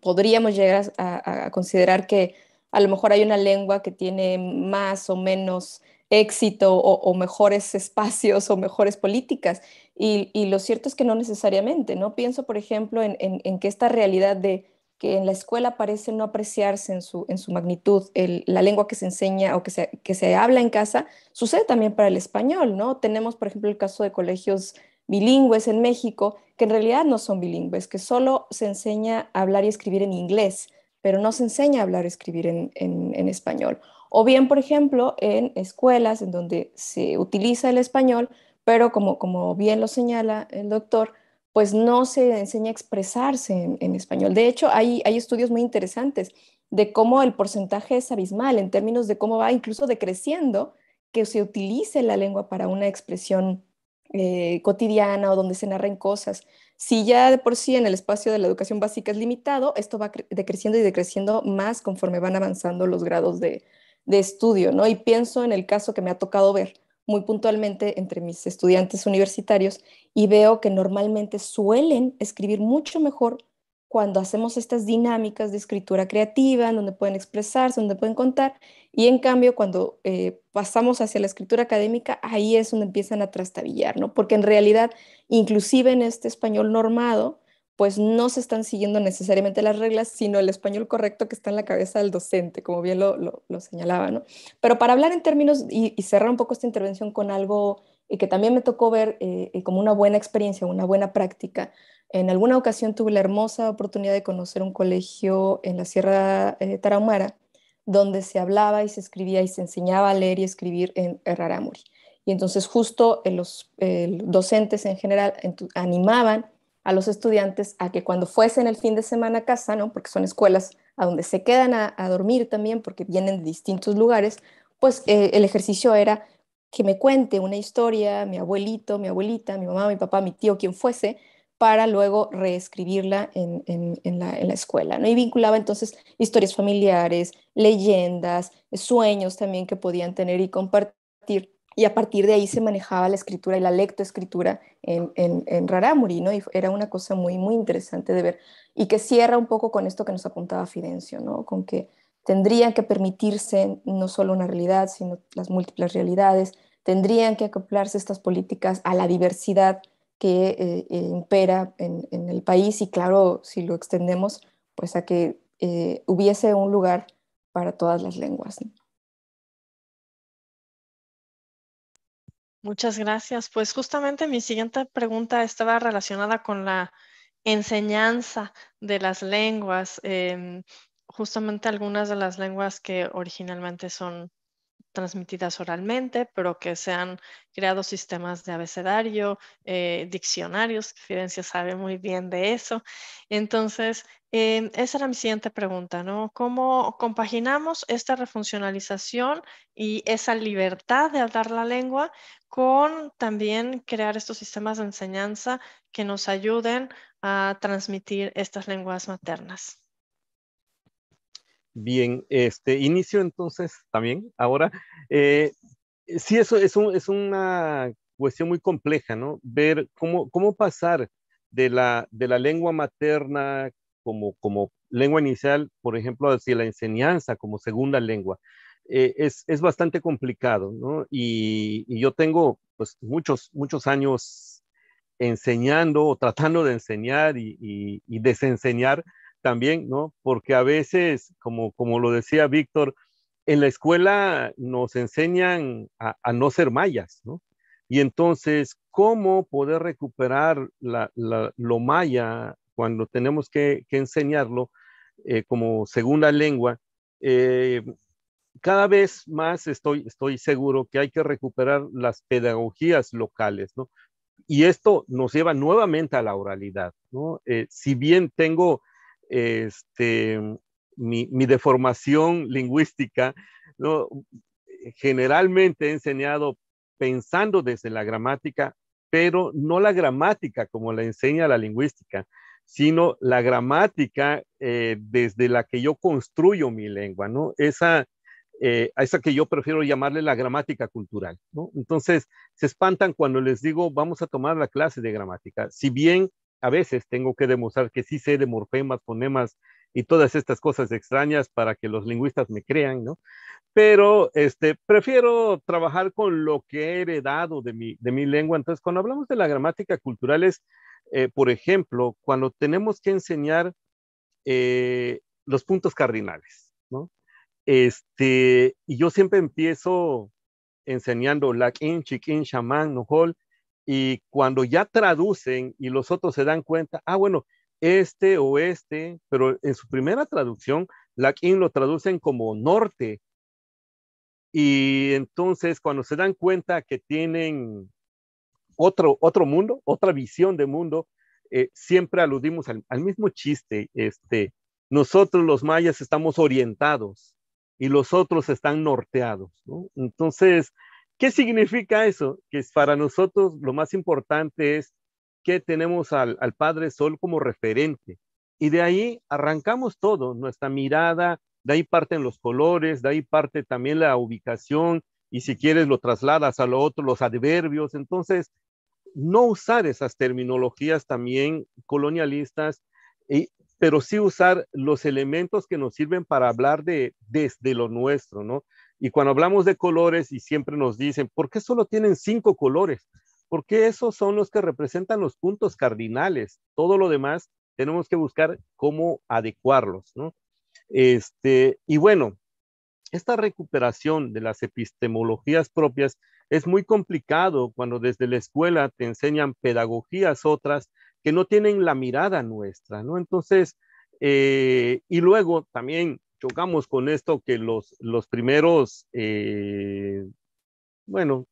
podríamos llegar a considerar que a lo mejor hay una lengua que tiene más o menos éxito o mejores espacios o mejores políticas. Y lo cierto es que no necesariamente, ¿no? Pienso, por ejemplo, en que esta realidad de que en la escuela parece no apreciarse en su magnitud la lengua que se enseña o que se habla en casa, sucede también para el español, ¿no? Tenemos, por ejemplo, el caso de colegios bilingües en México, que en realidad no son bilingües, que solo se enseña a hablar y escribir en inglés, pero no se enseña a hablar y escribir en español. O bien, por ejemplo, en escuelas en donde se utiliza el español, pero como bien lo señala el doctor, pues no se enseña a expresarse en español. De hecho, hay estudios muy interesantes de cómo el porcentaje es abismal en términos de cómo va incluso decreciendo que se utilice la lengua para una expresión cotidiana o donde se narren cosas. Si ya de por sí en el espacio de la educación básica es limitado, esto va decreciendo y decreciendo más conforme van avanzando los grados de estudio, ¿no? Y pienso en el caso que me ha tocado ver, muy puntualmente entre mis estudiantes universitarios y veo que normalmente suelen escribir mucho mejor cuando hacemos estas dinámicas de escritura creativa, en donde pueden expresarse, donde pueden contar, y en cambio cuando pasamos hacia la escritura académica, ahí es donde empiezan a trastabillar, ¿no? Porque en realidad, inclusive en este español normado, pues no se están siguiendo necesariamente las reglas, sino el español correcto que está en la cabeza del docente, como bien lo señalaba, ¿no? Pero para hablar en términos y cerrar un poco esta intervención con algo que también me tocó ver como una buena experiencia, una buena práctica. En alguna ocasión tuve la hermosa oportunidad de conocer un colegio en la Sierra Tarahumara, donde se hablaba y se escribía y se enseñaba a leer y escribir en rarámuri. Y entonces justo los docentes en general animaban a los estudiantes a que cuando fuesen el fin de semana a casa, ¿no? Porque son escuelas a donde se quedan a dormir también, porque vienen de distintos lugares, pues el ejercicio era que me cuente una historia, mi abuelito, mi abuelita, mi mamá, mi papá, mi tío, quien fuese, para luego reescribirla en la escuela, ¿no? Y vinculaba entonces historias familiares, leyendas, sueños también que podían tener y compartir. Y a partir de ahí se manejaba la escritura y la lectoescritura en rarámuri, ¿no? Y era una cosa muy, muy interesante de ver y que cierra un poco con esto que nos apuntaba Fidencio, ¿no? Con que tendrían que permitirse no solo una realidad, sino las múltiples realidades, tendrían que acoplarse estas políticas a la diversidad que impera en el país y claro, si lo extendemos, pues a que hubiese un lugar para todas las lenguas, ¿no? Muchas gracias. Pues justamente mi siguiente pregunta estaba relacionada con la enseñanza de las lenguas, justamente algunas de las lenguas que originalmente son transmitidas oralmente, pero que se han creado sistemas de abecedario, diccionarios, que Fidencio sabe muy bien de eso. Entonces, esa era mi siguiente pregunta, ¿no? ¿Cómo compaginamos esta refuncionalización y esa libertad de hablar la lengua con también crear estos sistemas de enseñanza que nos ayuden a transmitir estas lenguas maternas? Bien, inicio entonces también ahora. Eh, sí, eso es una cuestión muy compleja, ¿no? Ver cómo pasar de la lengua materna como lengua inicial, por ejemplo, hacia la enseñanza como segunda lengua. Es bastante complicado, ¿no? Y yo tengo pues muchos años enseñando o tratando de enseñar y desenseñar también, ¿no? Porque a veces, como lo decía Víctor, en la escuela nos enseñan a no ser mayas, ¿no? Y entonces, ¿cómo poder recuperar lo maya cuando tenemos que enseñarlo como segunda lengua? Eh, Cada vez más estoy seguro que hay que recuperar las pedagogías locales, ¿no? Y esto nos lleva nuevamente a la oralidad, ¿no? Si bien tengo este, mi deformación lingüística, ¿no? Generalmente he enseñado pensando desde la gramática, pero no la gramática como la enseña la lingüística, sino la gramática desde la que yo construyo mi lengua, ¿no? A esa que yo prefiero llamarle la gramática cultural, ¿no? Entonces, se espantan cuando les digo, vamos a tomar la clase de gramática. Si bien a veces tengo que demostrar que sí sé de morfemas, fonemas y todas estas cosas extrañas para que los lingüistas me crean, ¿no? Pero prefiero trabajar con lo que he heredado de mi lengua. Entonces, cuando hablamos de la gramática cultural es, por ejemplo, cuando tenemos que enseñar los puntos cardinales, ¿no? Y yo siempre empiezo enseñando Lakin, Chikin, Shaman, Nojol, y cuando ya traducen y los otros se dan cuenta, bueno, pero en su primera traducción, Lakin lo traducen como norte, y entonces cuando se dan cuenta que tienen otro mundo, otra visión de mundo, siempre aludimos al mismo chiste, nosotros los mayas estamos orientados y los otros están norteados, ¿no? Entonces, ¿qué significa eso? Que para nosotros lo más importante es que tenemos al Padre Sol como referente y de ahí arrancamos todo, nuestra mirada, de ahí parten los colores, de ahí parte también la ubicación y si quieres lo trasladas a lo otro, los adverbios. Entonces, no usar esas terminologías también colonialistas, pero sí usar los elementos que nos sirven para hablar desde lo nuestro, ¿no? Y cuando hablamos de colores y siempre nos dicen, ¿por qué solo tienen 5 colores? Porque esos son los que representan los puntos cardinales. Todo lo demás tenemos que buscar cómo adecuarlos, ¿no? Y bueno, esta recuperación de las epistemologías propias es muy complicado cuando desde la escuela te enseñan pedagogías otras que no tienen la mirada nuestra, ¿no? Entonces, y luego también chocamos con esto que los primeros, bueno,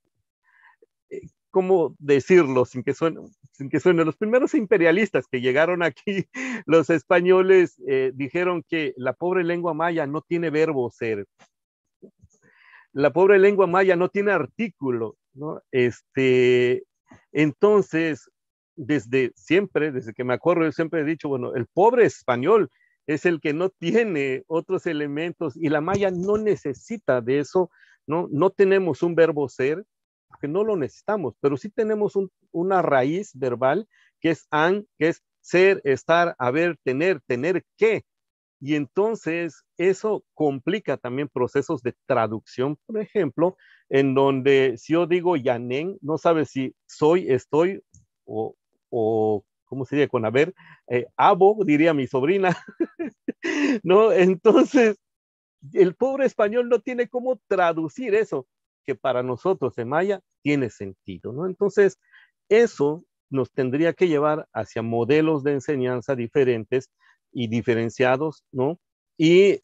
¿cómo decirlo sin que suene? Los primeros imperialistas que llegaron aquí, los españoles, dijeron que la pobre lengua maya no tiene verbo ser. La pobre lengua maya no tiene artículo, ¿no? Entonces, desde siempre, desde que me acuerdo, yo siempre he dicho, bueno, el pobre español es el que no tiene otros elementos y la maya no necesita de eso, ¿no? No tenemos un verbo ser, porque no lo necesitamos, pero sí tenemos una raíz verbal que es an, que es ser, estar, haber, tener que. Y entonces eso complica también procesos de traducción, por ejemplo, en donde si yo digo Yanen, no sabes si soy, estoy o ¿cómo sería con haber? Abo, diría mi sobrina, ¿no? Entonces, el pobre español no tiene cómo traducir eso, que para nosotros en maya tiene sentido, ¿no? Entonces, eso nos tendría que llevar hacia modelos de enseñanza diferentes y diferenciados, ¿no? Y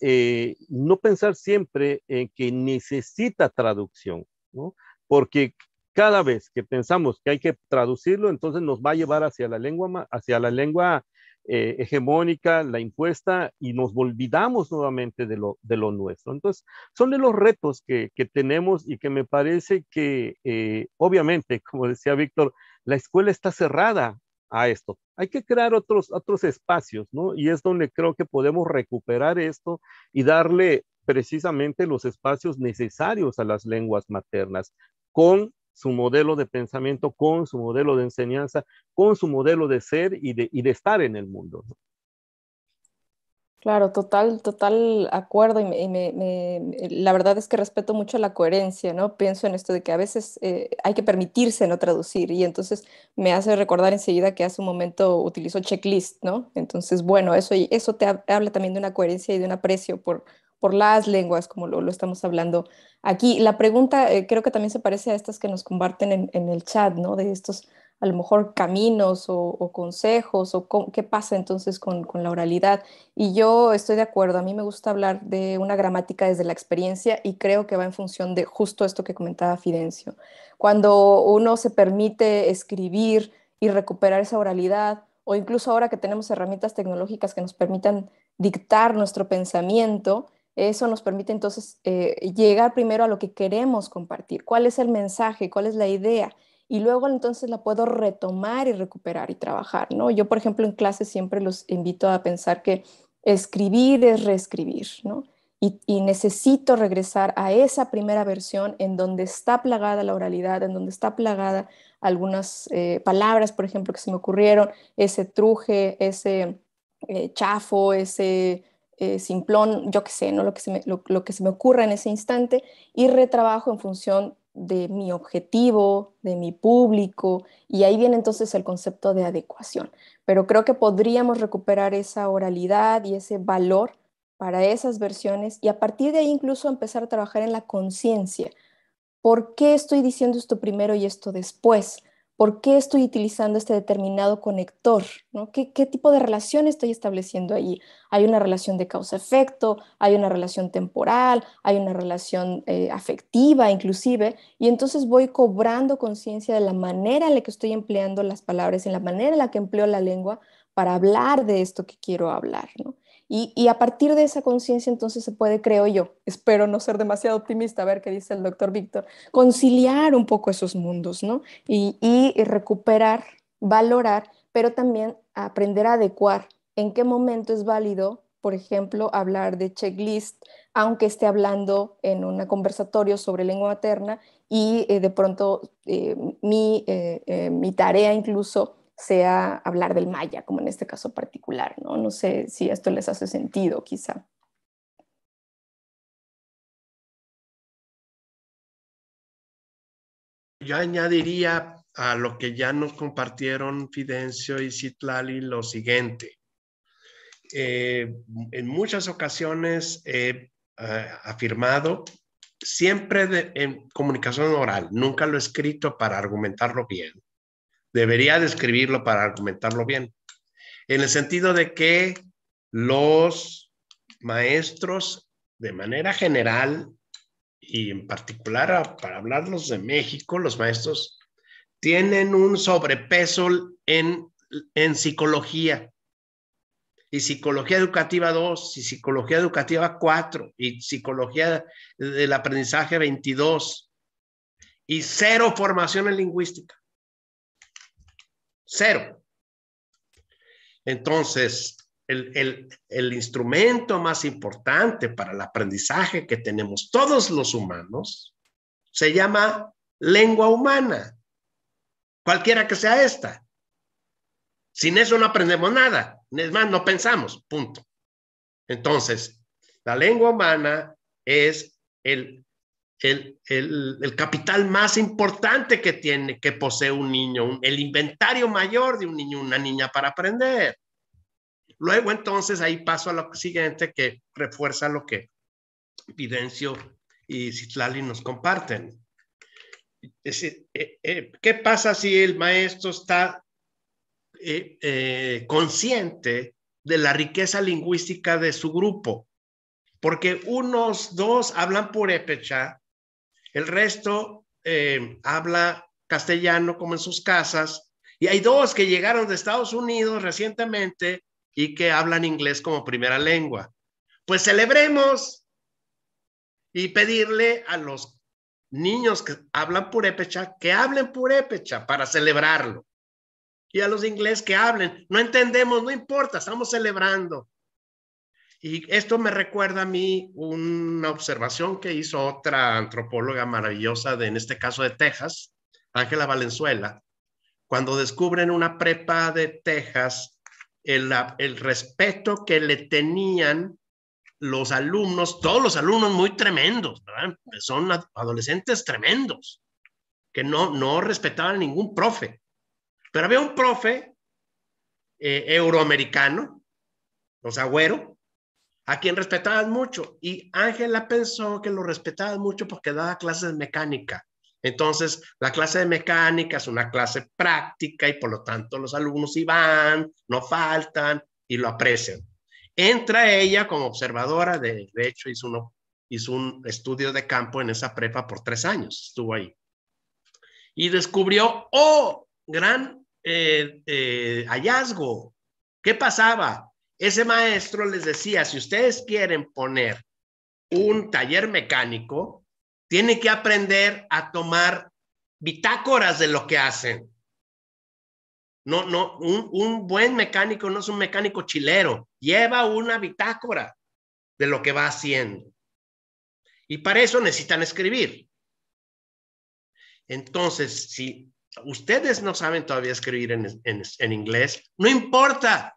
no pensar siempre en que necesita traducción, ¿no? Porque cada vez que pensamos que hay que traducirlo, entonces nos va a llevar hacia la lengua hegemónica, la impuesta, y nos olvidamos nuevamente de lo nuestro. Entonces, son de los retos que tenemos y que me parece que, obviamente, como decía Víctor, la escuela está cerrada a esto. Hay que crear otros espacios, ¿no? Y es donde creo que podemos recuperar esto y darle precisamente los espacios necesarios a las lenguas maternas, con su modelo de pensamiento, con su modelo de enseñanza, con su modelo de ser y de estar en el mundo, ¿no? Claro, total acuerdo la verdad es que respeto mucho la coherencia, ¿no? Pienso en esto de que a veces hay que permitirse no traducir y entonces me hace recordar enseguida que hace un momento utilizó checklist, ¿no? Entonces, bueno, eso habla también de una coherencia y de un aprecio por las lenguas, como lo estamos hablando aquí. La pregunta creo que también se parece a estas que nos comparten en el chat, ¿no? De estos a lo mejor caminos o consejos o qué pasa entonces con la oralidad. Y yo estoy de acuerdo, a mí me gusta hablar de una gramática desde la experiencia y creo que va en función de justo esto que comentaba Fidencio. Cuando uno se permite escribir y recuperar esa oralidad, o incluso ahora que tenemos herramientas tecnológicas que nos permitan dictar nuestro pensamiento, eso nos permite entonces llegar primero a lo que queremos compartir, cuál es el mensaje, cuál es la idea y luego entonces la puedo retomar y recuperar y trabajar, ¿no? Yo, por ejemplo, en clase siempre los invito a pensar que escribir es reescribir, ¿no? Y necesito regresar a esa primera versión en donde está plagada la oralidad, en donde está plagada algunas palabras, por ejemplo, que se me ocurrieron, ese truje, ese chafo, ese simplón, yo qué sé, ¿no? Lo que se me ocurra en ese instante y retrabajo en función de mi objetivo, de mi público, y ahí viene entonces el concepto de adecuación. Pero creo que podríamos recuperar esa oralidad y ese valor para esas versiones y a partir de ahí incluso empezar a trabajar en la conciencia. ¿Por qué estoy diciendo esto primero y esto después? ¿Por qué estoy utilizando este determinado conector? ¿No? ¿Qué tipo de relación estoy estableciendo allí? ¿Hay una relación de causa-efecto? ¿Hay una relación temporal? ¿Hay una relación afectiva inclusive? Y entonces voy cobrando conciencia de la manera en la que estoy empleando las palabras, en la manera en la que empleo la lengua para hablar de esto que quiero hablar, ¿no? Y a partir de esa conciencia entonces se puede, creo yo, espero no ser demasiado optimista, a ver qué dice el doctor Víctor, conciliar un poco esos mundos, ¿no? Y recuperar, valorar, pero también aprender a adecuar en qué momento es válido, por ejemplo, hablar de checklist aunque esté hablando en un conversatorio sobre lengua materna y de pronto mi tarea incluso sea hablar del maya, como en este caso particular, ¿no? No sé si esto les hace sentido, quizá. Yo añadiría a lo que ya nos compartieron Fidencio y Citlali lo siguiente. En muchas ocasiones he afirmado, siempre en comunicación oral, nunca lo he escrito para argumentarlo bien. Debería de escribirlo para argumentarlo bien. En el sentido de que los maestros, de manera general, y en particular para hablarlos de México, los maestros tienen un sobrepeso en psicología. Y psicología educativa 2, y psicología educativa 4, y psicología del aprendizaje 22, y cero formación en lingüística. Cero. Entonces, el instrumento más importante para el aprendizaje que tenemos todos los humanos se llama lengua humana, cualquiera que sea esta. Sin eso no aprendemos nada, es más, no pensamos, punto. Entonces, la lengua humana es el capital más importante que posee un niño, el inventario mayor de un niño, una niña para aprender. Luego, entonces, ahí paso a lo siguiente que refuerza lo que Fidencio y Citlali nos comparten. Es decir, ¿qué pasa si el maestro está consciente de la riqueza lingüística de su grupo? Porque unos dos hablan purépecha, el resto habla castellano como en sus casas, y hay dos que llegaron de Estados Unidos recientemente y que hablan inglés como primera lengua. Pues celebremos y pedirle a los niños que hablan purépecha que hablen purépecha para celebrarlo. Y a los inglés que hablen. No entendemos, no importa, estamos celebrando. Y esto me recuerda a mí una observación que hizo otra antropóloga maravillosa, en este caso de Texas, Ángela Valenzuela, cuando descubren una prepa de Texas, el respeto que le tenían los alumnos, todos los alumnos muy tremendos, ¿verdad? Son adolescentes tremendos, que no respetaban a ningún profe. Pero había un profe euroamericano, o sea, güero, a quien respetaban mucho. Y Ángela pensó que lo respetaban mucho porque daba clases de mecánica. Entonces, la clase de mecánica es una clase práctica y por lo tanto los alumnos van, no faltan y lo aprecian. Entra ella como observadora, de hecho hizo un estudio de campo en esa prepa por 3 años, estuvo ahí. Y descubrió, gran hallazgo. ¿Qué pasaba? Ese maestro les decía, si ustedes quieren poner un taller mecánico, tienen que aprender a tomar bitácoras de lo que hacen. Un buen mecánico no es un mecánico chilero, lleva una bitácora de lo que va haciendo. Y para eso necesitan escribir. Entonces, si ustedes no saben todavía escribir en inglés, no importa,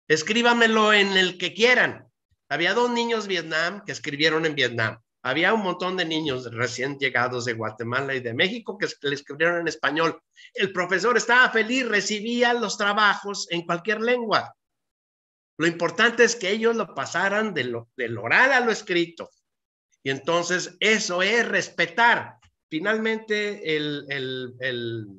escríbamelo en el que quieran. Había 2 niños de Vietnam que escribieron en Vietnam. Había un montón de niños recién llegados de Guatemala y de México que le escribieron en español. El profesor estaba feliz, recibía los trabajos en cualquier lengua. Lo importante es que ellos lo pasaran del oral a lo escrito. Y entonces eso es respetar. Finalmente, el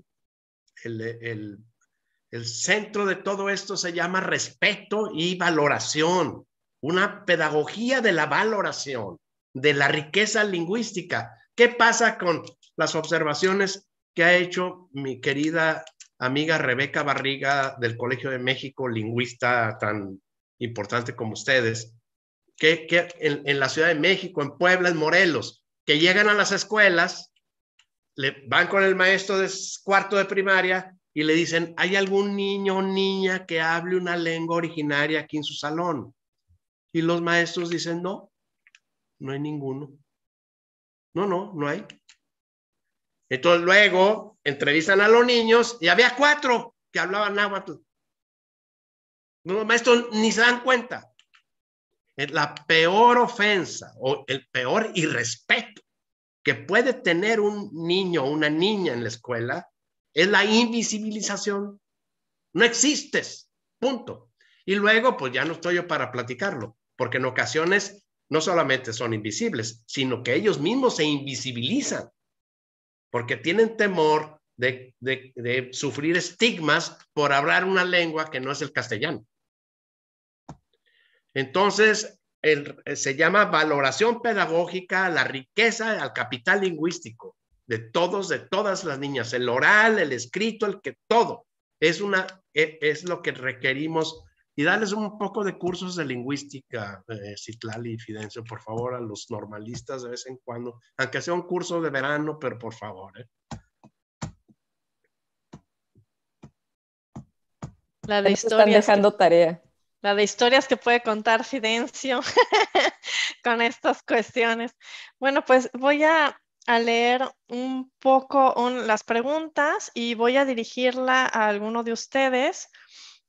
centro de todo esto se llama respeto y valoración. Una pedagogía de la valoración, de la riqueza lingüística. ¿Qué pasa con las observaciones que ha hecho mi querida amiga Rebeca Barriga del Colegio de México, lingüista tan importante como ustedes, que en la Ciudad de México, en Puebla, en Morelos, que llegan a las escuelas, van con el maestro de 4º de primaria y le dicen, ¿hay algún niño o niña que hable una lengua originaria aquí en su salón? Y los maestros dicen, no, no hay ninguno. No hay. Entonces luego entrevistan a los niños y había 4 que hablaban náhuatl. Los maestros ni se dan cuenta. La peor ofensa o el peor irrespeto que puede tener un niño o una niña en la escuela es la invisibilización. No existes, punto. Y luego, pues ya no estoy yo para platicarlo, porque en ocasiones no solamente son invisibles, sino que ellos mismos se invisibilizan, porque tienen temor de sufrir estigmas por hablar una lengua que no es el castellano. Entonces, se llama valoración pedagógica, la riqueza al capital lingüístico de todas las niñas, el oral, el escrito, todo. Es lo que requerimos. Y darles un poco de cursos de lingüística, Citlali y Fidencio, por favor, a los normalistas de vez en cuando, aunque sea un curso de verano, pero por favor. La de historias. Están dejando tarea. La de historias que puede contar Fidencio con estas cuestiones. Bueno, pues voy a leer un poco las preguntas y voy a dirigirla a alguno de ustedes.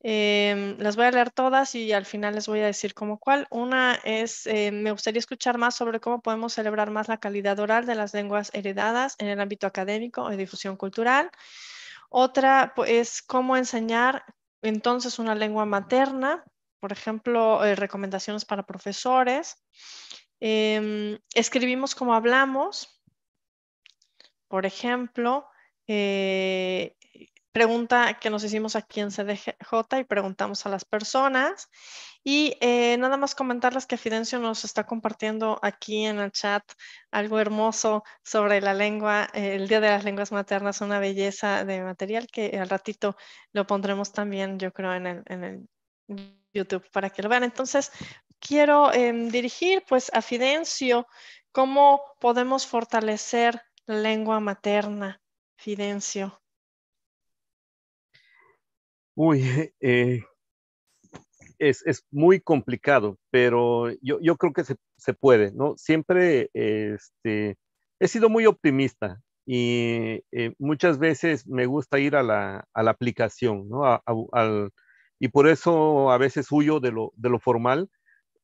Las voy a leer todas y al final les voy a decir como cuál. Una es, me gustaría escuchar más sobre cómo podemos celebrar más la calidad oral de las lenguas heredadas en el ámbito académico o de difusión cultural. Otra es cómo enseñar entonces una lengua materna. Por ejemplo, recomendaciones para profesores. Escribimos como hablamos. Por ejemplo, pregunta que nos hicimos aquí en CDJ y preguntamos a las personas. Y nada más comentarles que Fidencio nos está compartiendo aquí en el chat algo hermoso sobre la lengua, el Día de las Lenguas Maternas, una belleza de material que al ratito lo pondremos también, yo creo, en el YouTube para que lo vean. Entonces, quiero dirigir pues a Fidencio cómo podemos fortalecer la lengua materna, Fidencio. Uy, es muy complicado, pero yo creo que se puede, ¿no? Siempre he sido muy optimista y muchas veces me gusta ir a la aplicación, ¿no? Y por eso a veces huyo de lo formal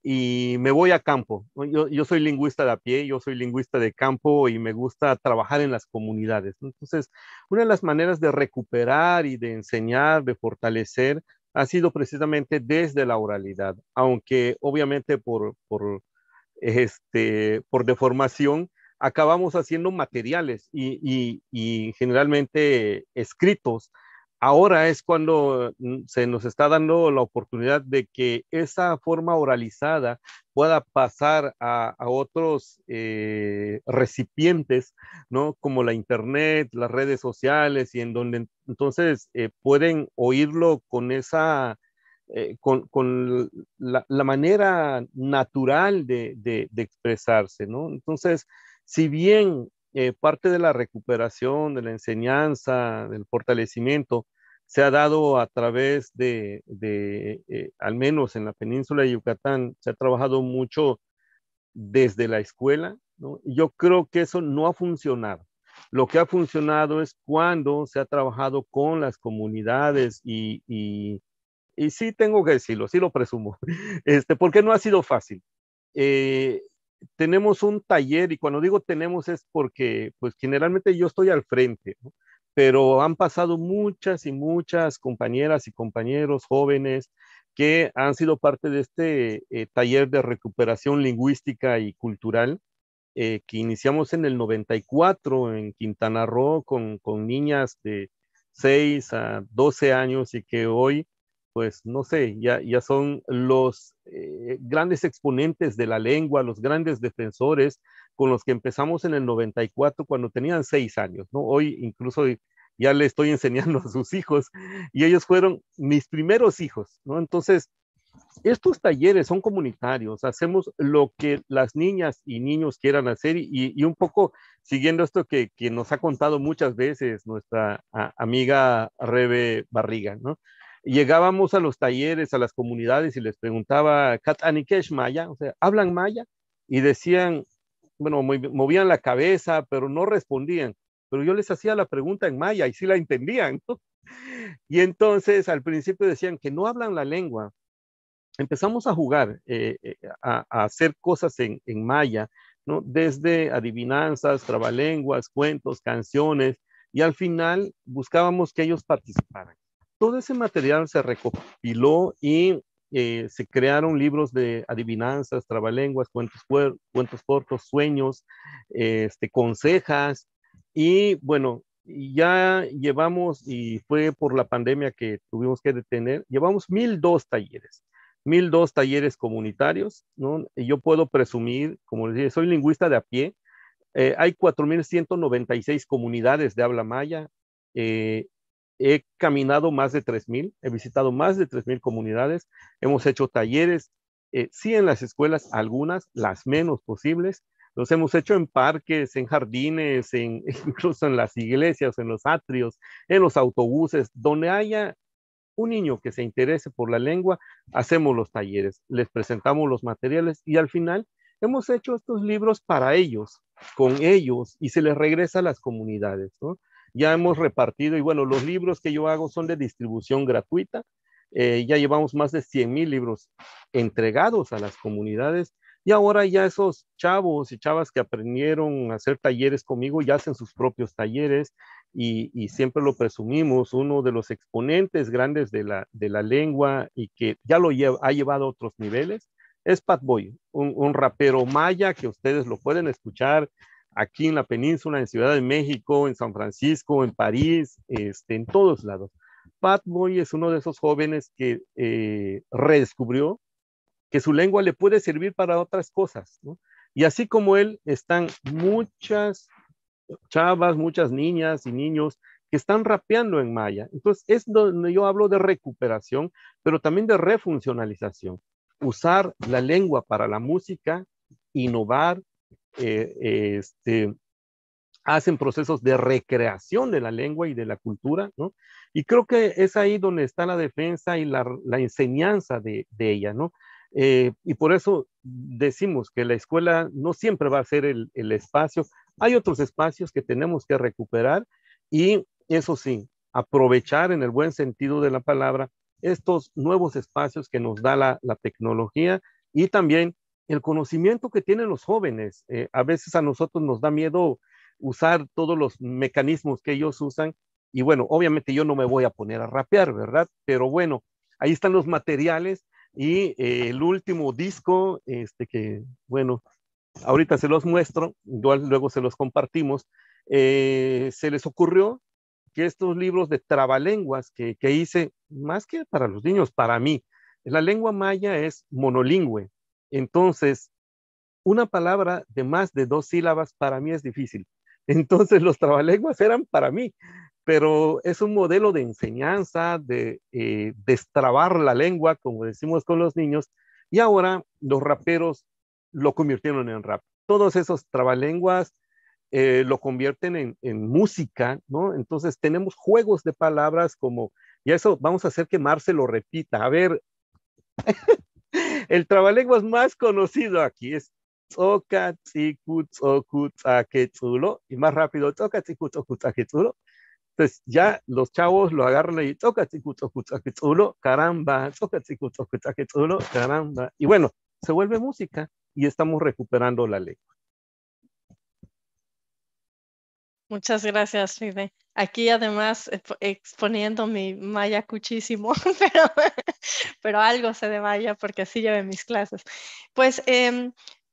y me voy a campo, ¿no? Yo soy lingüista de a pie, yo soy lingüista de campo y me gusta trabajar en las comunidades, ¿no? Entonces, una de las maneras de recuperar y de enseñar, de fortalecer, ha sido precisamente desde la oralidad, aunque obviamente por deformación acabamos haciendo materiales y generalmente escritos. Ahora es cuando se nos está dando la oportunidad de que esa forma oralizada pueda pasar a otros recipientes, ¿no? Como la internet, las redes sociales, y en donde entonces pueden oírlo con con la manera natural de expresarse, ¿no? Entonces, si bien parte de la recuperación, de la enseñanza, del fortalecimiento, se ha dado a través al menos en la península de Yucatán, se ha trabajado mucho desde la escuela, ¿no? Yo creo que eso no ha funcionado. Lo que ha funcionado es cuando se ha trabajado con las comunidades y sí tengo que decirlo, sí lo presumo, porque no ha sido fácil. Eh, Tenemos un taller y cuando digo tenemos es porque pues generalmente yo estoy al frente, ¿no? Pero han pasado muchas y muchas compañeras y compañeros jóvenes que han sido parte de este taller de recuperación lingüística y cultural que iniciamos en el 94 en Quintana Roo con niñas de 6 a 12 años y que hoy pues no sé, ya son los grandes exponentes de la lengua, los grandes defensores con los que empezamos en el 94 cuando tenían 6 años, ¿no? Hoy incluso ya le estoy enseñando a sus hijos y ellos fueron mis primeros hijos, ¿no? Entonces, estos talleres son comunitarios, hacemos lo que las niñas y niños quieran hacer y un poco siguiendo esto que nos ha contado muchas veces nuestra amiga Rebe Barriga, ¿no? Llegábamos a los talleres, a las comunidades y les preguntaba, ¿Kat Anikesh Maya? O sea, ¿hablan maya? y decían, bueno, movían la cabeza, pero no respondían. Pero yo les hacía la pregunta en maya y sí la entendían, ¿no? Y entonces al principio decían que no hablan la lengua. Empezamos a jugar, a hacer cosas en maya, ¿no? Desde adivinanzas, trabalenguas, cuentos, canciones, y al final buscábamos que ellos participaran. Todo ese material se recopiló y se crearon libros de adivinanzas, trabalenguas, cuentos cortos, sueños, consejas, y bueno, ya llevamos, y fue por la pandemia que tuvimos que detener, llevamos 1002 talleres. 1002 talleres comunitarios, ¿no? Y yo puedo presumir, como les dije, soy lingüista de a pie, hay 4,196 comunidades de habla maya, he caminado más de 3,000, he visitado más de 3,000 comunidades, hemos hecho talleres, sí en las escuelas, algunas, las menos posibles, los hemos hecho en parques, en jardines, incluso en las iglesias, en los atrios, en los autobuses, donde haya un niño que se interese por la lengua, hacemos los talleres, les presentamos los materiales y al final hemos hecho estos libros para ellos, con ellos, y se les regresa a las comunidades, ¿no? Ya hemos repartido, y bueno, los libros que yo hago son de distribución gratuita, ya llevamos más de 100,000 libros entregados a las comunidades, y ahora ya esos chavos y chavas que aprendieron a hacer talleres conmigo ya hacen sus propios talleres, y siempre lo presumimos, uno de los exponentes grandes de la lengua y que ya ha llevado a otros niveles, es Pat Boy, un rapero maya que ustedes lo pueden escuchar aquí en la península, en Ciudad de México, en San Francisco, en París, en todos lados. Pat Boy es uno de esos jóvenes que redescubrió que su lengua le puede servir para otras cosas, ¿no? Y así como él, están muchas chavas, muchas niñas y niños que están rapeando en maya. Entonces, es donde yo hablo de recuperación, pero también de refuncionalización. Usar la lengua para la música, innovar, hacen procesos de recreación de la lengua y de la cultura, ¿no? Y creo que es ahí donde está la defensa y la enseñanza de ella, ¿no? Y por eso decimos que la escuela no siempre va a ser el espacio. Hay otros espacios que tenemos que recuperar y eso sí, aprovechar en el buen sentido de la palabra estos nuevos espacios que nos da la tecnología y también el conocimiento que tienen los jóvenes. A veces a nosotros nos da miedo usar todos los mecanismos que ellos usan y bueno, obviamente yo no me voy a poner a rapear, ¿verdad? Pero bueno, ahí están los materiales y el último disco, que bueno, ahorita se los muestro, igual luego se los compartimos, se les ocurrió que estos libros de trabalenguas que hice, más que para los niños, para mí, la lengua maya es monolingüe, entonces una palabra de más de 2 sílabas para mí es difícil. Entonces los trabalenguas eran para mí, pero es un modelo de enseñanza, de destrabar la lengua, como decimos con los niños, y ahora los raperos lo convirtieron en rap. Todos esos trabalenguas lo convierten en música, ¿no? Entonces tenemos juegos de palabras como, y eso vamos a hacer que Marce lo repita. A ver, el trabalenguas más conocido aquí es Tzokatzicutzokutzaquetzulo, y más rápido, Tzokatzicutzokutzaquetzulo. Entonces ya los chavos lo agarran y Tzokatzicutzokutzaquetzulo, caramba, Tzokatzicutzokutzaquetzulo, caramba. Y bueno, se vuelve música y estamos recuperando la lengua. Muchas gracias, Fide. Aquí además exponiendo mi maya cuchísimo, pero algo sé de maya porque así llevé mis clases. Pues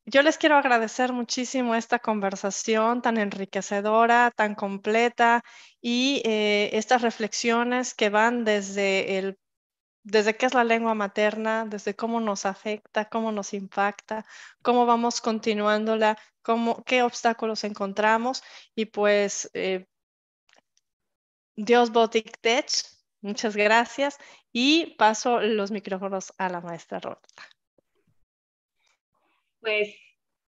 yo les quiero agradecer muchísimo esta conversación tan enriquecedora, tan completa y estas reflexiones que van desde qué es la lengua materna, desde cómo nos afecta, cómo nos impacta, cómo vamos continuándola, qué obstáculos encontramos y pues Dios Botic Tech, muchas gracias y paso los micrófonos a la maestra Roberta. Pues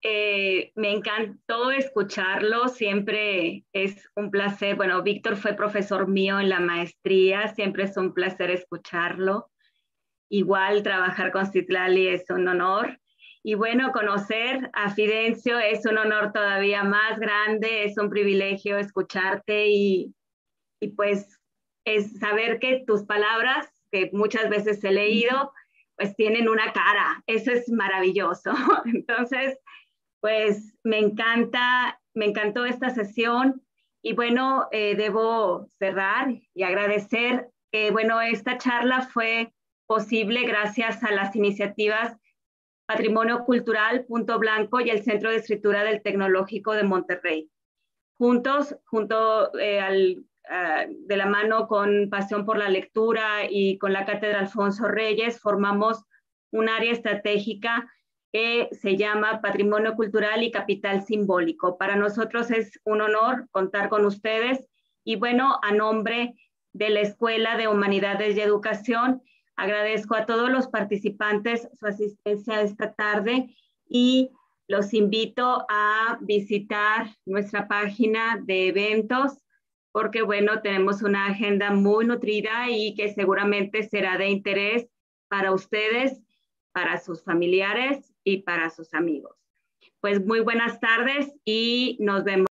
me encantó escucharlo, siempre es un placer. Bueno, Víctor fue profesor mío en la maestría, siempre es un placer escucharlo. Igual trabajar con Citlali es un honor. Y bueno, conocer a Fidencio es un honor todavía más grande, es un privilegio escucharte y pues es saber que tus palabras, que muchas veces he leído, pues tienen una cara. Eso es maravilloso. Entonces, pues me encantó esta sesión y bueno, debo cerrar y agradecer que bueno, esta charla fue posible gracias a las iniciativas Patrimonio Cultural Punto Blanco y el Centro de Escritura del Tecnológico de Monterrey. Junto de la mano con Pasión por la Lectura y con la Cátedra Alfonso Reyes, formamos un área estratégica que se llama Patrimonio Cultural y Capital Simbólico. Para nosotros es un honor contar con ustedes y bueno, a nombre de la Escuela de Humanidades y Educación, agradezco a todos los participantes su asistencia esta tarde y los invito a visitar nuestra página de eventos porque, bueno, tenemos una agenda muy nutrida y que seguramente será de interés para ustedes, para sus familiares y para sus amigos. Pues muy buenas tardes y nos vemos.